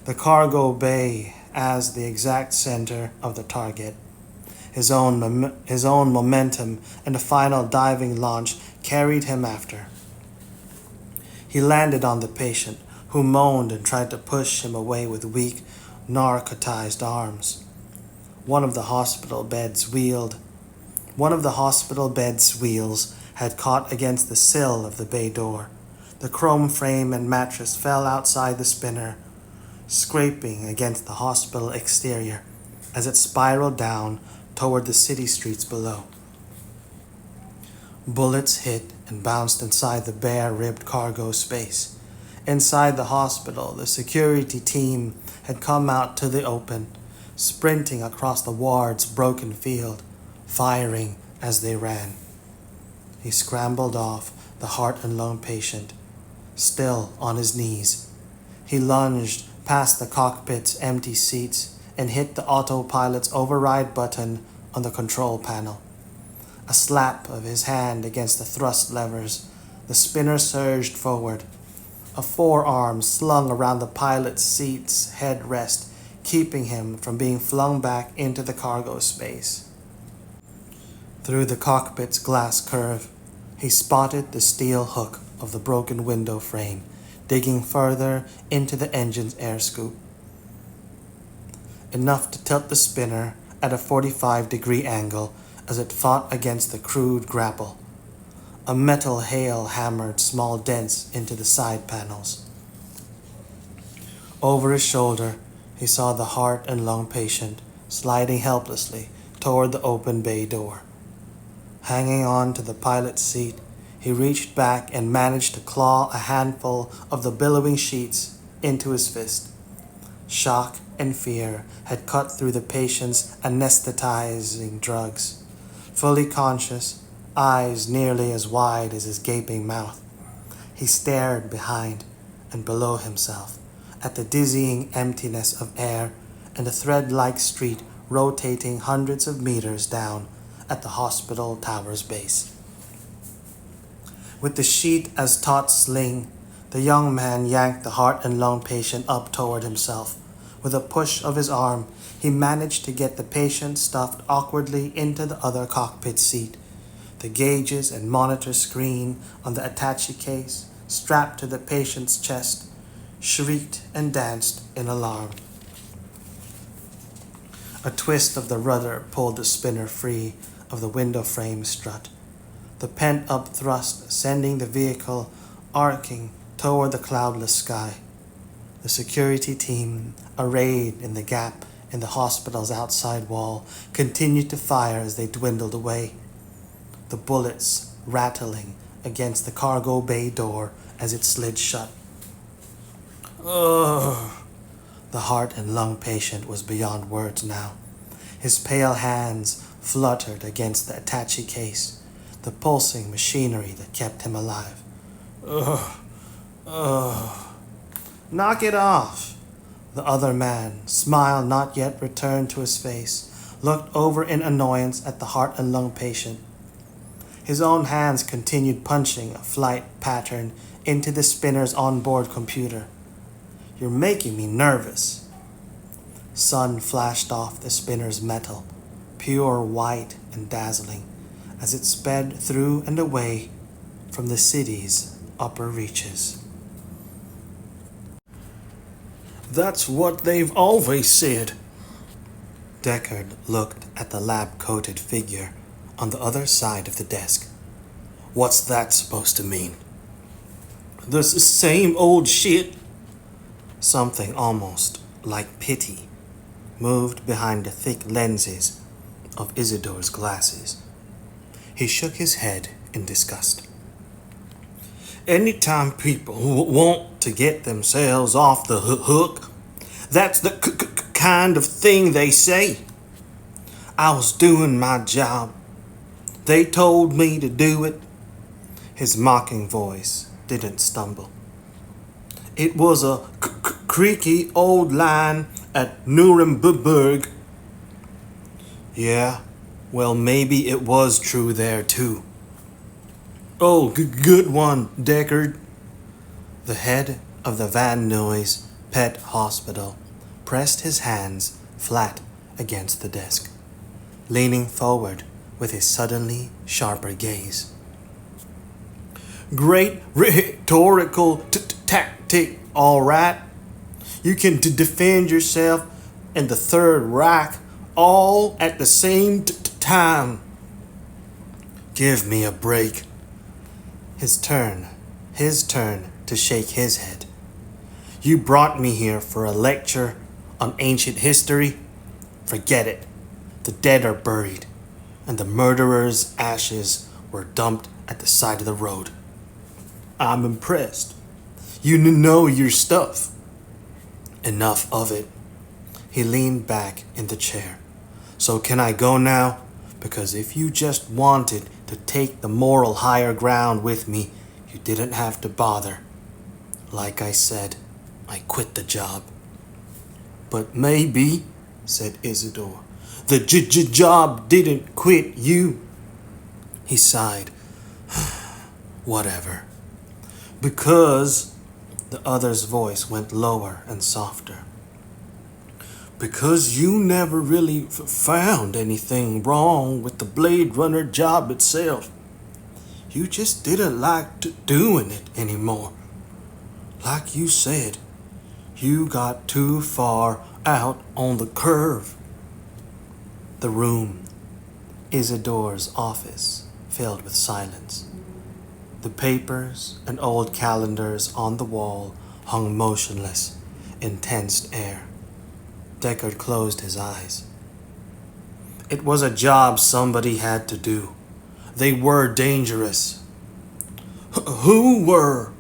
The cargo bay as the exact center of the target. His own momentum and a final diving launch carried him after. He landed on the patient, who moaned and tried to push him away with weak, narcotized arms. One of the hospital bed's wheels had caught against the sill of the bay door. The chrome frame and mattress fell outside the spinner, scraping against the hospital exterior as it spiraled down toward the city streets below. Bullets hit and bounced inside the bare-ribbed cargo space. Inside the hospital, the security team had come out to the open, sprinting across the ward's broken field, firing as they ran. He scrambled off the heart and lung patient, still on his knees. He lunged past the cockpit's empty seats and hit the autopilot's override button on the control panel. A slap of his hand against the thrust levers, the spinner surged forward. A forearm slung around the pilot's seat's headrest, keeping him from being flung back into the cargo space. Through the cockpit's glass curve, he spotted the steel hook of the broken window frame, digging further into the engine's air scoop. Enough to tilt the spinner at a 45-degree angle as it fought against the crude grapple. A metal hail hammered small dents into the side panels. Over his shoulder, he saw the heart and lung patient sliding helplessly toward the open bay door. Hanging on to the pilot's seat, he reached back and managed to claw a handful of the billowing sheets into his fist. Shock and fear had cut through the patient's anesthetizing drugs. Fully conscious, eyes nearly as wide as his gaping mouth, he stared behind and below himself at the dizzying emptiness of air and the thread-like street rotating hundreds of meters down at the hospital tower's base. With the sheet as taut sling, the young man yanked the heart and lung patient up toward himself. With a push of his arm, he managed to get the patient stuffed awkwardly into the other cockpit seat. The gauges and monitor screen on the attaché case, strapped to the patient's chest, shrieked and danced in alarm. A twist of the rudder pulled the spinner free of the window frame strut, the pent-up thrust sending the vehicle arcing toward the cloudless sky. The security team, arrayed in the gap in the hospital's outside wall, continued to fire as they dwindled away, the bullets rattling against the cargo bay door as it slid shut. Ugh! The heart and lung patient was beyond words now. His pale hands fluttered against the attaché case, the pulsing machinery that kept him alive. Ugh! Ugh! Knock it off! The other man, smile not yet returned to his face, looked over in annoyance at the heart and lung patient. His own hands continued punching a flight pattern into the spinner's onboard computer. You're making me nervous. Sun flashed off the spinner's metal, pure white and dazzling, as it sped through and away from the city's upper reaches. That's what they've always said. Deckard looked at the lab-coated figure on the other side of the desk. What's that supposed to mean? The same old shit. Something almost like pity moved behind the thick lenses of Isidore's glasses. He shook his head in disgust. Anytime people want to get themselves off the hook, that's the kind of thing they say. I was doing my job. They told me to do it. His mocking voice didn't stumble. It was a creaky old line at Nuremberg. Yeah, well, maybe it was true there too. Oh, good one, Deckard. The head of the Van Nuys Pet Hospital pressed his hands flat against the desk, leaning forward with his suddenly sharper gaze. Great rhetorical tactic, all right. You can defend yourself and the Third Reich all at the same time. Give me a break. His turn to shake his head. You brought me here for a lecture on ancient history? Forget it. The dead are buried, and the murderer's ashes were dumped at the side of the road. I'm impressed. You know your stuff. Enough of it. He leaned back in the chair. So can I go now? Because if you just wanted to take the moral higher ground with me, you didn't have to bother. Like I said, I quit the job. But maybe, said Isidore, the job didn't quit you. He sighed. Whatever. Because, the other's voice went lower and softer. Because you never really found anything wrong with the Blade Runner job itself. You just didn't like doing it anymore. Like you said, you got too far out on the curve. The room, Isidore's office, filled with silence. The papers and old calendars on the wall hung motionless in tensed air. Deckard closed his eyes. It was a job somebody had to do. They were dangerous. Who were?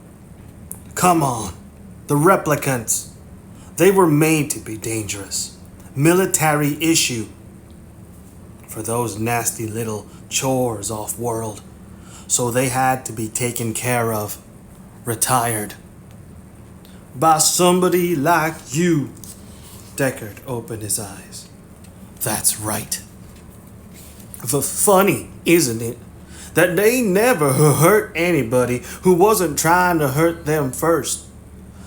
Come on, the replicants. They were made to be dangerous. Military issue. For those nasty little chores off-world. So they had to be taken care of. Retired. By somebody like you. Deckard opened his eyes. That's right. Funny, isn't it? That they never hurt anybody who wasn't trying to hurt them first.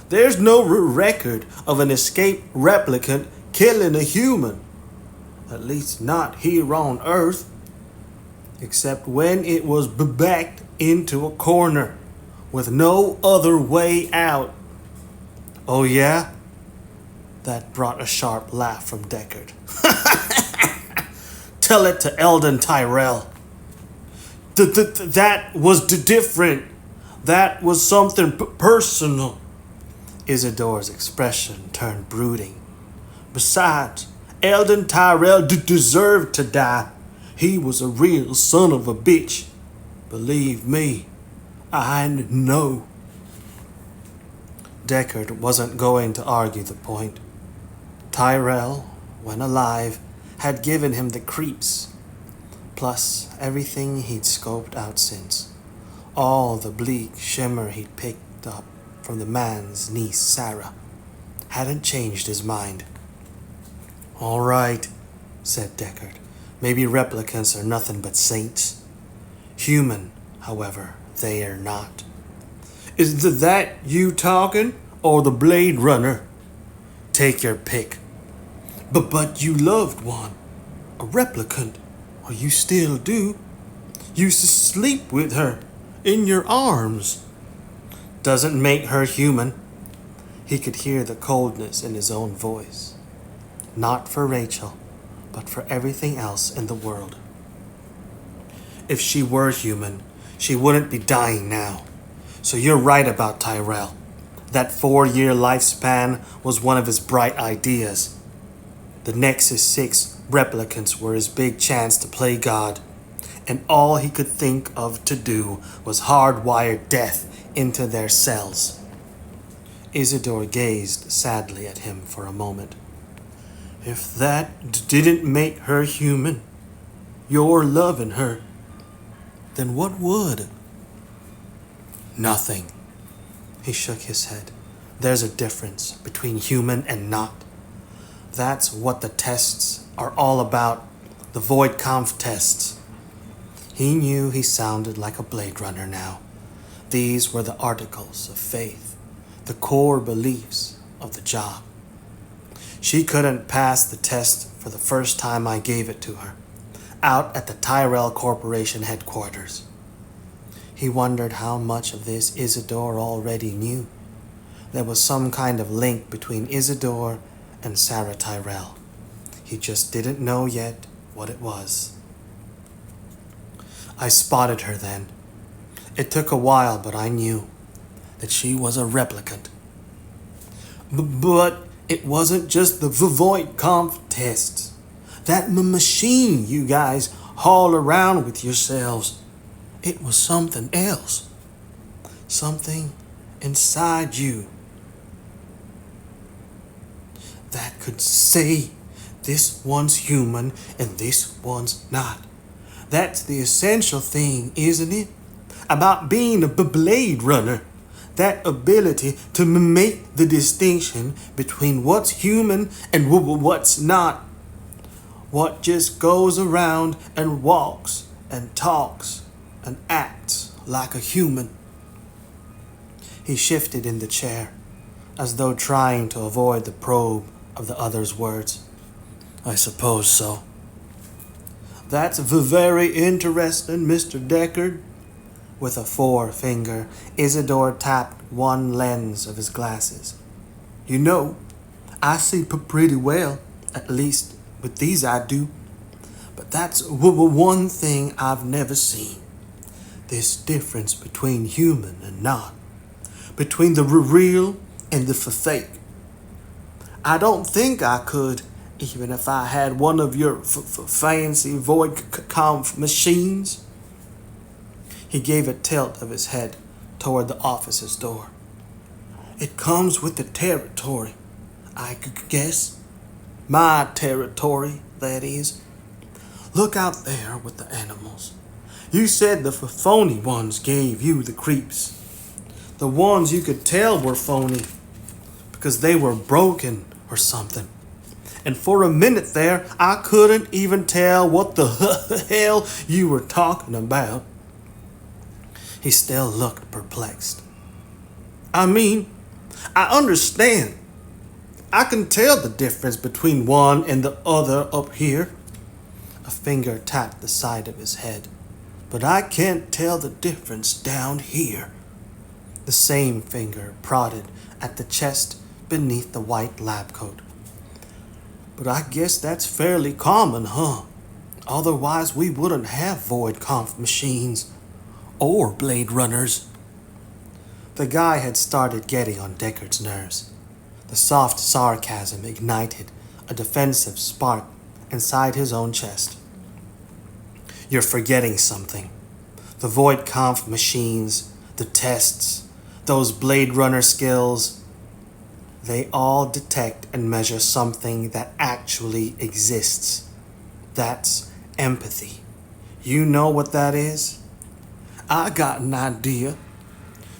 There's no record of an escaped replicant killing a human. At least not here on Earth. Except when it was backed into a corner with no other way out. Oh yeah? That brought a sharp laugh from Deckard. Tell it to Eldon Tyrell. That was different. That was something personal. Isidore's expression turned brooding. Besides, Eldon Tyrell deserved to die. He was a real son of a bitch. Believe me, I know. Deckard wasn't going to argue the point. Tyrell, when alive, had given him the creeps. Plus everything he'd scoped out since. All the bleak shimmer he'd picked up from the man's niece, Sarah, hadn't changed his mind. All right, said Deckard. Maybe replicants are nothing but saints. Human, however, they are not. Is that you talking, or the Blade Runner? Take your pick. But you loved one, a replicant, or you still do. You used to sleep with her, in your arms. Doesn't make her human. He could hear the coldness in his own voice. Not for Rachael, but for everything else in the world. If she were human, she wouldn't be dying now. So you're right about Tyrell. That 4-year lifespan was one of his bright ideas. The Nexus 6 replicants were his big chance to play God, and all he could think of to do was hardwire death into their cells. Isidore gazed sadly at him for a moment. If that didn't make her human, you're loving her, then what would? Nothing. He shook his head. There's a difference between human and not. That's what the tests are all about, the Void Conf tests. He knew he sounded like a Blade Runner now. These were the articles of faith, the core beliefs of the job. She couldn't pass the test for the first time I gave it to her, out at the Tyrell Corporation headquarters. He wondered how much of this Isidore already knew. There was some kind of link between Isidore and Sarah Tyrell. He just didn't know yet what it was. I spotted her then. It took a while, but I knew that she was a replicant. But it wasn't just the Void Conf tests. That machine you guys haul around with yourselves. It was something else. Something inside you that could say this one's human and this one's not. That's the essential thing, isn't it? About being a Blade Runner. That ability to make the distinction between what's human and what's not. What just goes around and walks and talks and acts like a human. He shifted in the chair, as though trying to avoid the probe of the other's words. I suppose so. That's very interesting, Mr. Deckard. With a forefinger, Isidore tapped one lens of his glasses. You know, I see pretty well, at least with these I do. But that's one thing I've never seen. This difference between human and not. Between the real and the fake. I don't think I could, even if I had one of your fancy Void Conf machines. He gave a tilt of his head toward the office's door. It comes with the territory, I guess. My territory, that is. Look out there with the animals. You said the phony ones gave you the creeps. The ones you could tell were phony because they were broken or something. And for a minute there, I couldn't even tell what the hell you were talking about. He still looked perplexed. I mean, I understand. I can tell the difference between one and the other up here. A finger tapped the side of his head. But I can't tell the difference down here. The same finger prodded at the chest beneath the white lab coat. But I guess that's fairly common, huh? Otherwise we wouldn't have Void Conf machines. Or Blade Runners. The guy had started getting on Deckard's nerves. The soft sarcasm ignited a defensive spark inside his own chest. You're forgetting something. The Void Conf machines, the tests, those Blade Runner skills, they all detect and measure something that actually exists. That's empathy. You know what that is? I got an idea.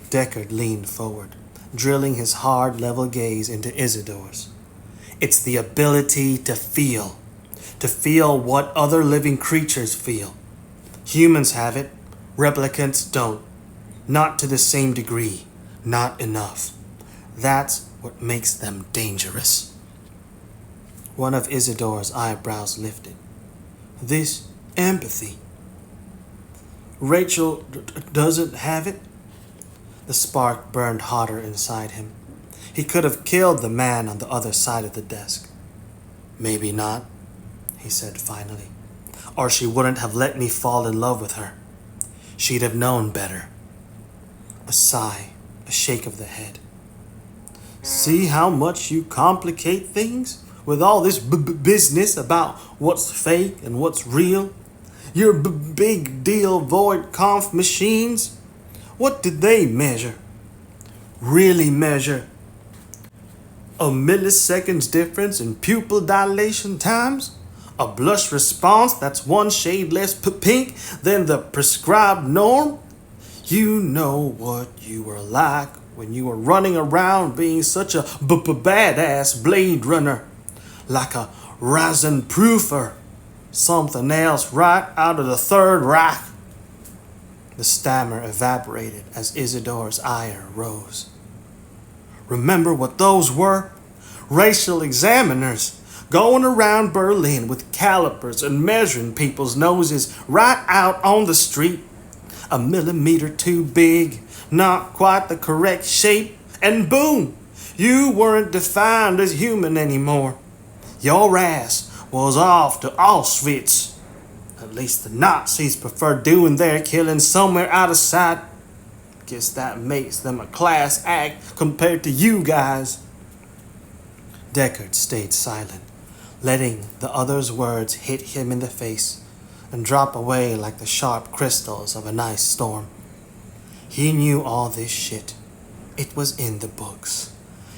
Deckard leaned forward, drilling his hard, level gaze into Isidore's. It's the ability to feel what other living creatures feel. Humans have it, replicants don't. Not to the same degree, Not enough. That's what makes them dangerous. One of Isidore's eyebrows lifted. This empathy. Rachael doesn't have it? The spark burned hotter inside him. He could have killed the man on the other side of the desk. Maybe not, he said finally. Or she wouldn't have let me fall in love with her. She'd have known better. A sigh, a shake of the head. See how much you complicate things with all this business about what's fake and what's real? Your big deal void conf machines? What did they measure? Really measure? A millisecond's difference in pupil dilation times? A blush response that's one shade less pink than the prescribed norm? You know what you were like when you were running around being such a badass Blade Runner. Like a Rasen proofer. Something else right out of the Third Reich. The stammer evaporated as Isidore's ire rose. Remember what those were? Racial examiners going around Berlin with calipers and measuring people's noses right out on the street. A millimeter too big, not quite the correct shape, and boom, you weren't defined as human anymore. Your ass was off to Auschwitz. At least the Nazis prefer doing their killing somewhere out of sight. Guess that makes them a class act compared to you guys. Deckard stayed silent, letting the other's words hit him in the face and drop away like the sharp crystals of an ice storm. He knew all this shit. It was in the books.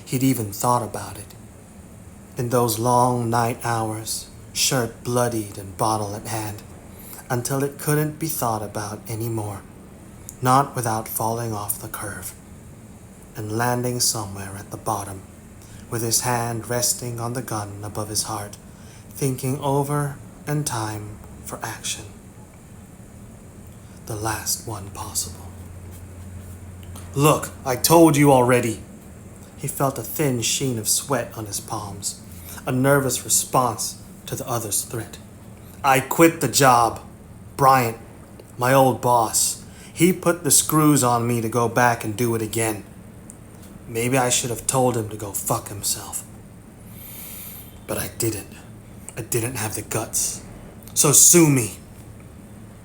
He'd even thought about it. In those long night hours, shirt bloodied and bottle at hand, until it couldn't be thought about anymore, not without falling off the curve and landing somewhere at the bottom, with his hand resting on the gun above his heart, thinking over and time for action. The last one possible. Look, I told you already. He felt a thin sheen of sweat on his palms, a nervous response to the other's threat. I quit the job. Bryant, my old boss, he put the screws on me to go back and do it again. Maybe I should have told him to go fuck himself. But I didn't. I didn't have the guts. So sue me.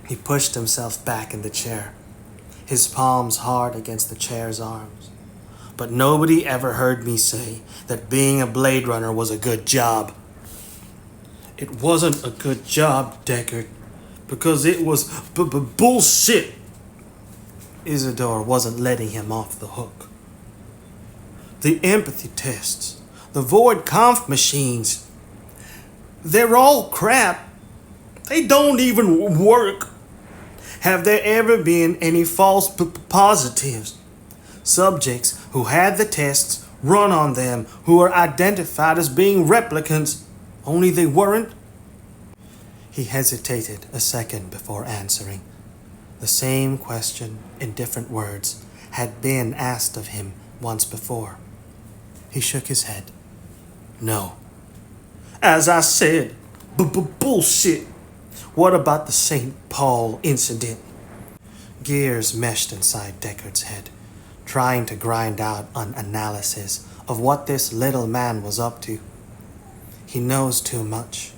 He pushed himself back in the chair, his palms hard against the chair's arms. But nobody ever heard me say that being a Blade Runner was a good job. It wasn't a good job, Deckard, because it was bullshit. Isidore wasn't letting him off the hook. The empathy tests, the void conf machines, they're all crap. They don't even work. Have there ever been any false positives? Subjects who had the tests run on them, who were identified as being replicants, only they weren't? He hesitated a second before answering. The same question, in different words, had been asked of him once before. He shook his head. No. As I said, bullshit. What about the St. Paul incident? Gears meshed inside Deckard's head, trying to grind out an analysis of what this little man was up to. He knows too much.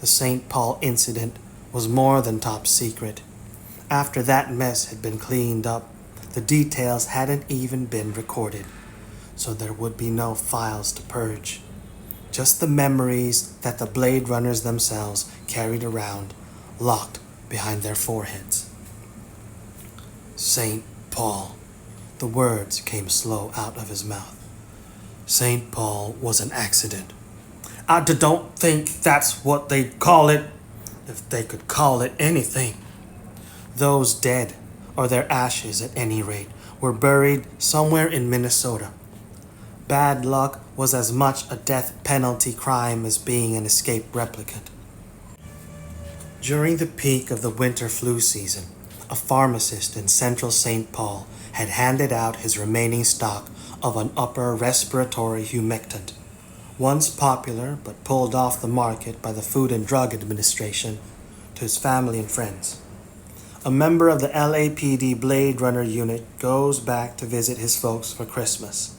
The St. Paul incident was more than top secret. After that mess had been cleaned up, the details hadn't even been recorded, so there would be no files to purge. Just the memories that the Blade Runners themselves carried around, locked behind their foreheads. St. Paul. The words came slow out of his mouth. St. Paul was an accident. I don't think that's what they'd call it, if they could call it anything. Those dead, or their ashes at any rate, were buried somewhere in Minnesota. Bad luck was as much a death penalty crime as being an escaped replicant. During the peak of the winter flu season, a pharmacist in central St. Paul had handed out his remaining stock of an upper respiratory humectant, once popular but pulled off the market by the Food and Drug Administration, to his family and friends. A member of the LAPD Blade Runner unit goes back to visit his folks for Christmas,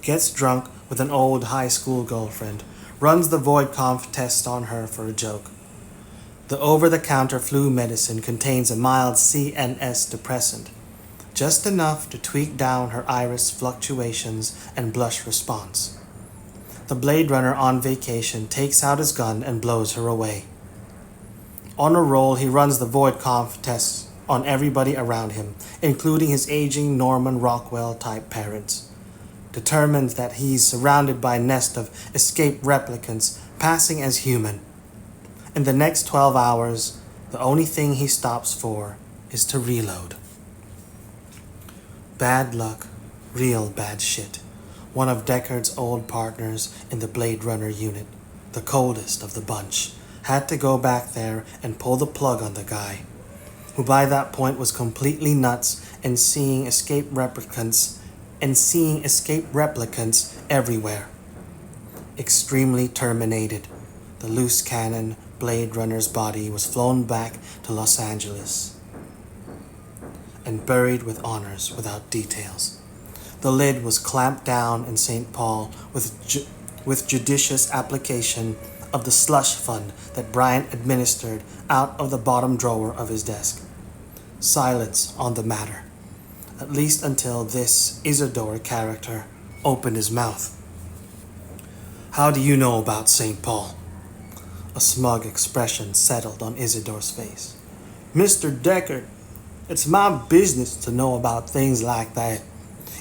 gets drunk with an old high school girlfriend, runs the void conf test on her for a joke. The over-the-counter flu medicine contains a mild CNS depressant, just enough to tweak down her iris fluctuations and blush response. The Blade Runner on vacation takes out his gun and blows her away. On a roll, he runs the void conf tests on everybody around him, including his aging Norman Rockwell-type parents. Determined that he's surrounded by a nest of escaped replicants passing as human. In the next 12 hours, the only thing he stops for is to reload. Bad luck, real bad shit. One of Deckard's old partners in the Blade Runner unit, the coldest of the bunch, had to go back there and pull the plug on the guy, who by that point was completely nuts and seeing escaped replicants everywhere. Extremely terminated, the loose cannon Blade Runner's body was flown back to Los Angeles and buried with honors without details. The lid was clamped down in St. Paul with judicious application of the slush fund that Bryant administered out of the bottom drawer of his desk. Silence on the matter, at least until this Isidore character opened his mouth. "How do you know about St. Paul?" A smug expression settled on Isidore's face. "Mr. Deckard, it's my business to know about things like that.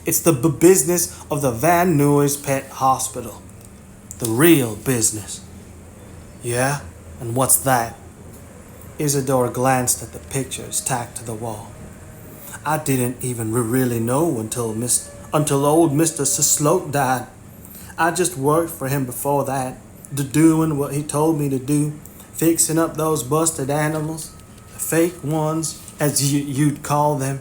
It's the business of the Van Nuys Pet Hospital. The real business." "Yeah? And what's that?" Isidore glanced at the pictures tacked to the wall. "I didn't even really know until old Mr. Sloat died. I just worked for him before that, doing what he told me to do, fixing up those busted animals, the fake ones, as you'd call them.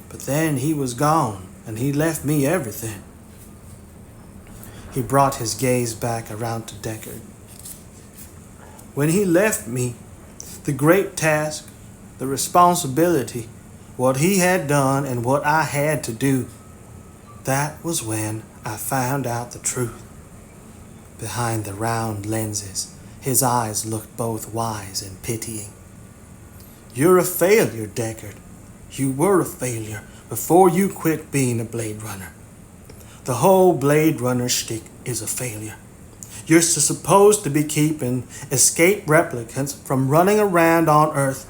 But then he was gone, and he left me everything." He brought his gaze back around to Deckard. "When he left me, the great task, the responsibility, what he had done and what I had to do, that was when I found out the truth." Behind the round lenses, his eyes looked both wise and pitying. "You're a failure, Deckard. You were a failure before you quit being a Blade Runner. The whole Blade Runner shtick is a failure. You're supposed to be keeping escaped replicants from running around on Earth,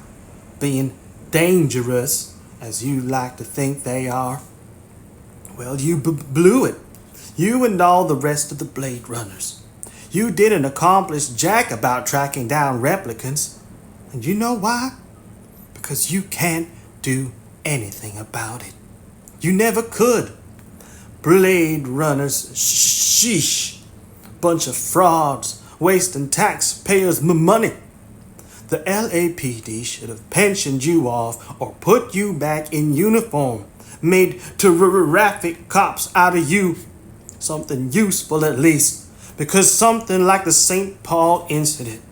being dangerous, as you like to think they are. Well, you blew it. You and all the rest of the Blade Runners. You didn't accomplish jack about tracking down replicants. And you know why? Because you can't do anything about it. You never could. Blade Runners, sheesh. Bunch of frauds, wasting taxpayers' money. The LAPD should have pensioned you off or put you back in uniform, made terrific cops out of you. Something useful at least, because something like the St. Paul incident,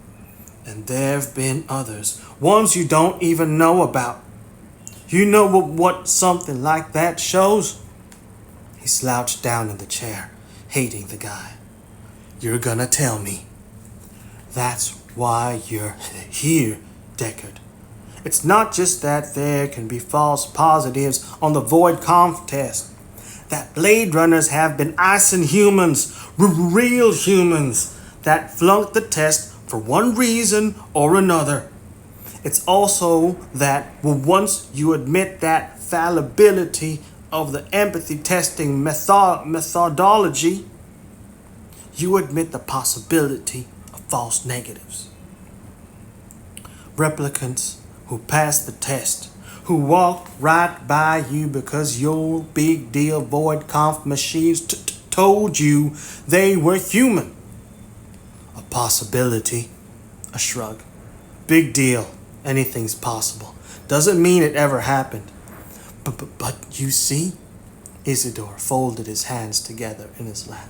and there've been others, ones you don't even know about. You know what something like that shows?" He slouched down in the chair, hating the guy. "You're gonna tell me. That's why you're here, Deckard. It's not just that there can be false positives on the void conf test. That Blade Runners have been icing humans, real humans, that flunked the test for one reason or another. It's also that once you admit that fallibility of the empathy testing methodology, you admit the possibility of false negatives. Replicants who pass the test, who walked right by you because your big deal void conf machines told you they were human. A possibility, a shrug. Big deal, anything's possible. doesn't mean it ever happened. But you see? Isidore folded his hands together in his lap.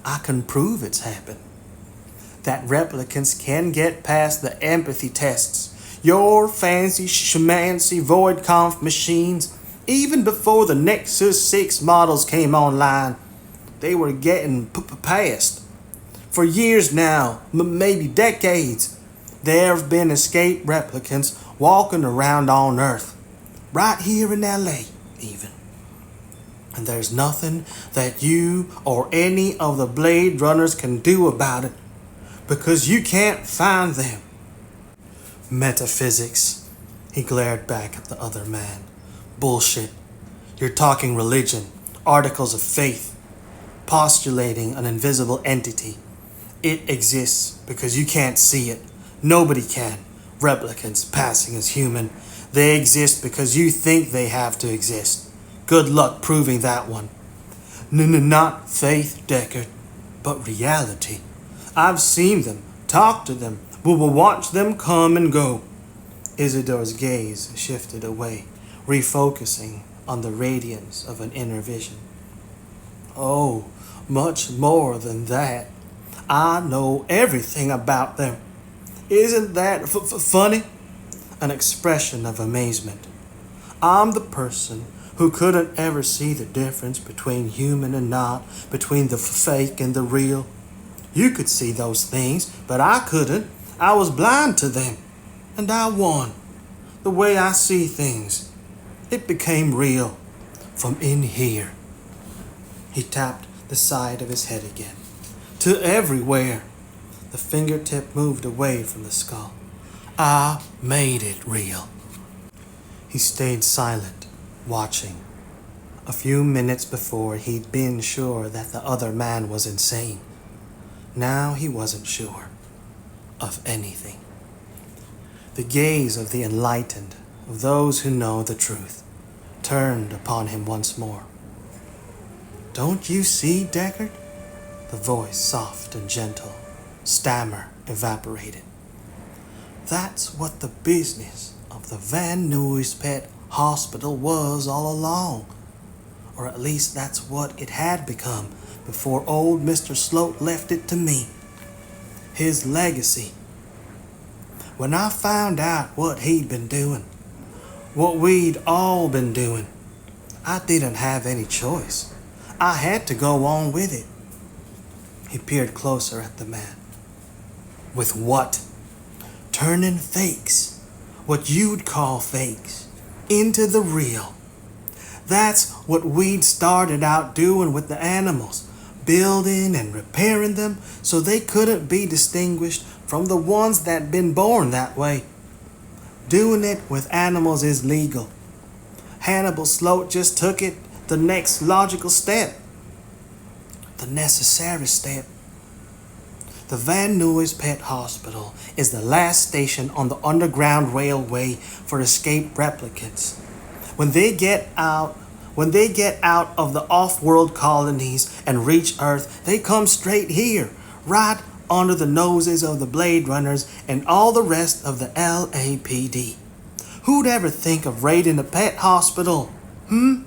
I can prove it's happened. That replicants can get past the empathy tests. Your fancy schmancy void conf machines, even before the Nexus 6 models came online, they were getting past. For years now, maybe decades, there have been escaped replicants walking around on Earth. Right here in LA, even. And there's nothing that you or any of the Blade Runners can do about it, because you can't find them. Metaphysics. He glared back at the other man. Bullshit. You're talking religion, articles of faith, postulating an invisible entity. It exists because you can't see it. Nobody can. Replicants passing as human. They exist because you think they have to exist. Good luck proving that one. Not faith, Deckard, but reality. I've seen them, talked to them, we will watch them come and go. Isidore's gaze shifted away, refocusing on the radiance of an inner vision. Oh, much more than that. I know everything about them. Isn't that funny? An expression of amazement. I'm the person who couldn't ever see the difference between human and not, between the fake and the real. You could see those things, but I couldn't. I was blind to them, and I won. The way I see things, it became real from in here. He tapped the side of his head again. To everywhere. The fingertip moved away from the skull. I made it real. He stayed silent, watching. A few minutes before, he'd been sure that the other man was insane. Now he wasn't sure of anything. The gaze of the enlightened, of those who know the truth, turned upon him once more. Don't you see, Deckard? The voice, soft and gentle, stammer evaporated. That's what the business of the Van Nuys Pet Hospital was all along. Or at least that's what it had become before old Mr. Sloat left it to me. His legacy. When I found out what he'd been doing, what we'd all been doing, I didn't have any choice. I had to go on with it. He peered closer at the man. With what? Turning fakes, what you'd call fakes, into the real. That's what we'd started out doing with the animals, building and repairing them so they couldn't be distinguished from the ones that'd been born that way. Doing it with animals is legal. Hannibal Sloat just took it the next logical step. The necessary step. The Van Nuys Pet Hospital is the last station on the Underground Railway for escaped replicants. When they get out of the off-world colonies and reach Earth, they come straight here, right under the noses of the Blade Runners and all the rest of the LAPD. Who'd ever think of raiding a pet hospital? And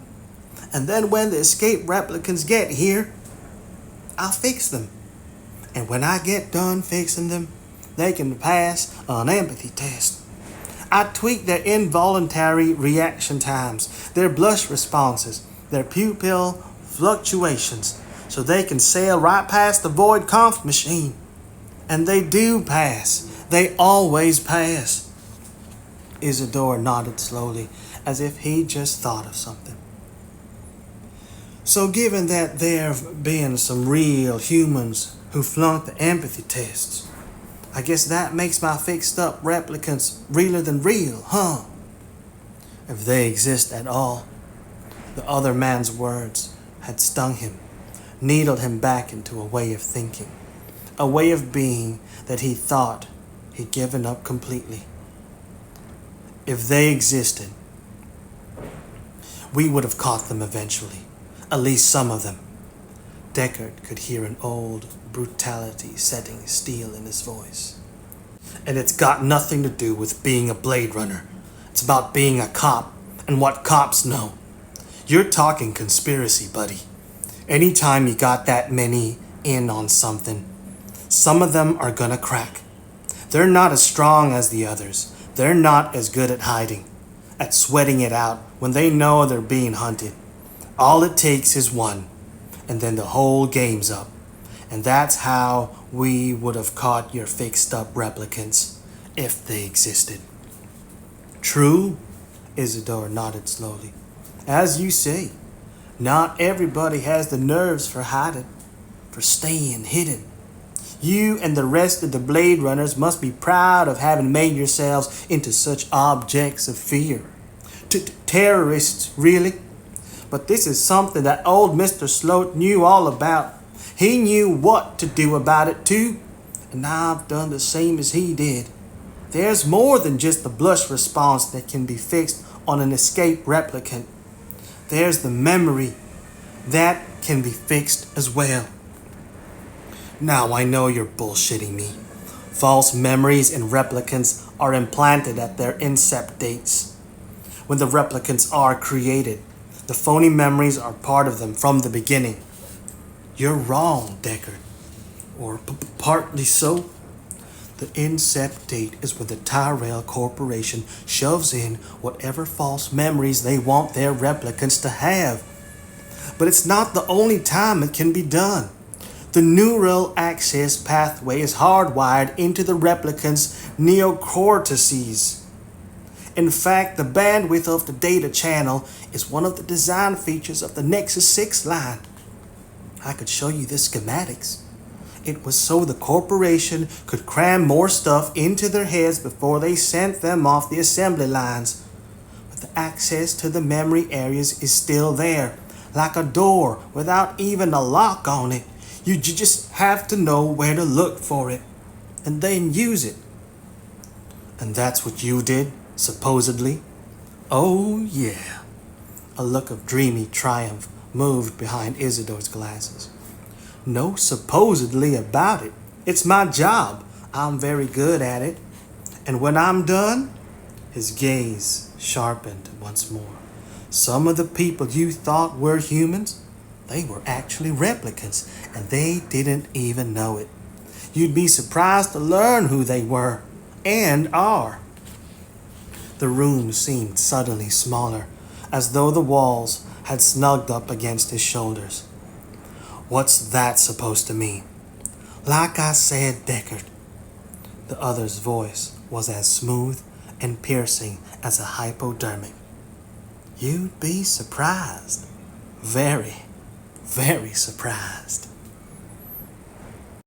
then when the escaped replicants get here, I'll fix them. And when I get done fixing them, they can pass an empathy test. I tweak their involuntary reaction times, their blush responses, their pupil fluctuations, so they can sail right past the void conf machine. And they do pass. They always pass. Isidore nodded slowly, as if he'd just thought of something. So given that there've been some real humans who flunked the empathy tests, I guess that makes my fixed up replicants realer than real, huh? If they exist at all. The other man's words had stung him, needled him back into a way of thinking, a way of being that he thought he'd given up completely. If they existed, we would have caught them eventually, at least some of them. Deckard could hear an old brutality setting steel in his voice. And it's got nothing to do with being a Blade Runner. It's about being a cop and what cops know. You're talking conspiracy, buddy. Anytime you got that many in on something, some of them are gonna crack. They're not as strong as the others. They're not as good at hiding, at sweating it out when they know they're being hunted. All it takes is one, and then the whole game's up. And that's how we would have caught your fixed up replicants, if they existed. True, Isidore nodded slowly. As you say, not everybody has the nerves for hiding, for staying hidden. You and the rest of the Blade Runners must be proud of having made yourselves into such objects of fear. Terrorists, really? But this is something that old Mr. Sloat knew all about. He knew what to do about it too, and I've done the same as he did. There's more than just the blush response that can be fixed on an escaped replicant. There's the memory. That can be fixed as well. Now I know you're bullshitting me. False memories in replicants are implanted at their incept dates. When the replicants are created, the phony memories are part of them from the beginning. You're wrong, Deckard. Or partly so. The incept date is when the Tyrell Corporation shoves in whatever false memories they want their replicants to have. But it's not the only time it can be done. The neural access pathway is hardwired into the replicant's neocortices. In fact, the bandwidth of the data channel is one of the design features of the Nexus 6 line. I could show you the schematics. It was so the corporation could cram more stuff into their heads before they sent them off the assembly lines. But the access to the memory areas is still there, like a door without even a lock on it. You just have to know where to look for it, and then use it. And that's what you did, supposedly? Oh, yeah. A look of dreamy triumph moved behind Isidore's glasses. No supposedly about it. It's my job. I'm very good at it. And when I'm done, his gaze sharpened once more. Some of the people you thought were humans, they were actually replicants, and they didn't even know it. You'd be surprised to learn who they were, and are. The room seemed suddenly smaller, as though the walls had snugged up against his shoulders. What's that supposed to mean? Like I said, Deckard. The other's voice was as smooth and piercing as a hypodermic. You'd be surprised. Very, very surprised.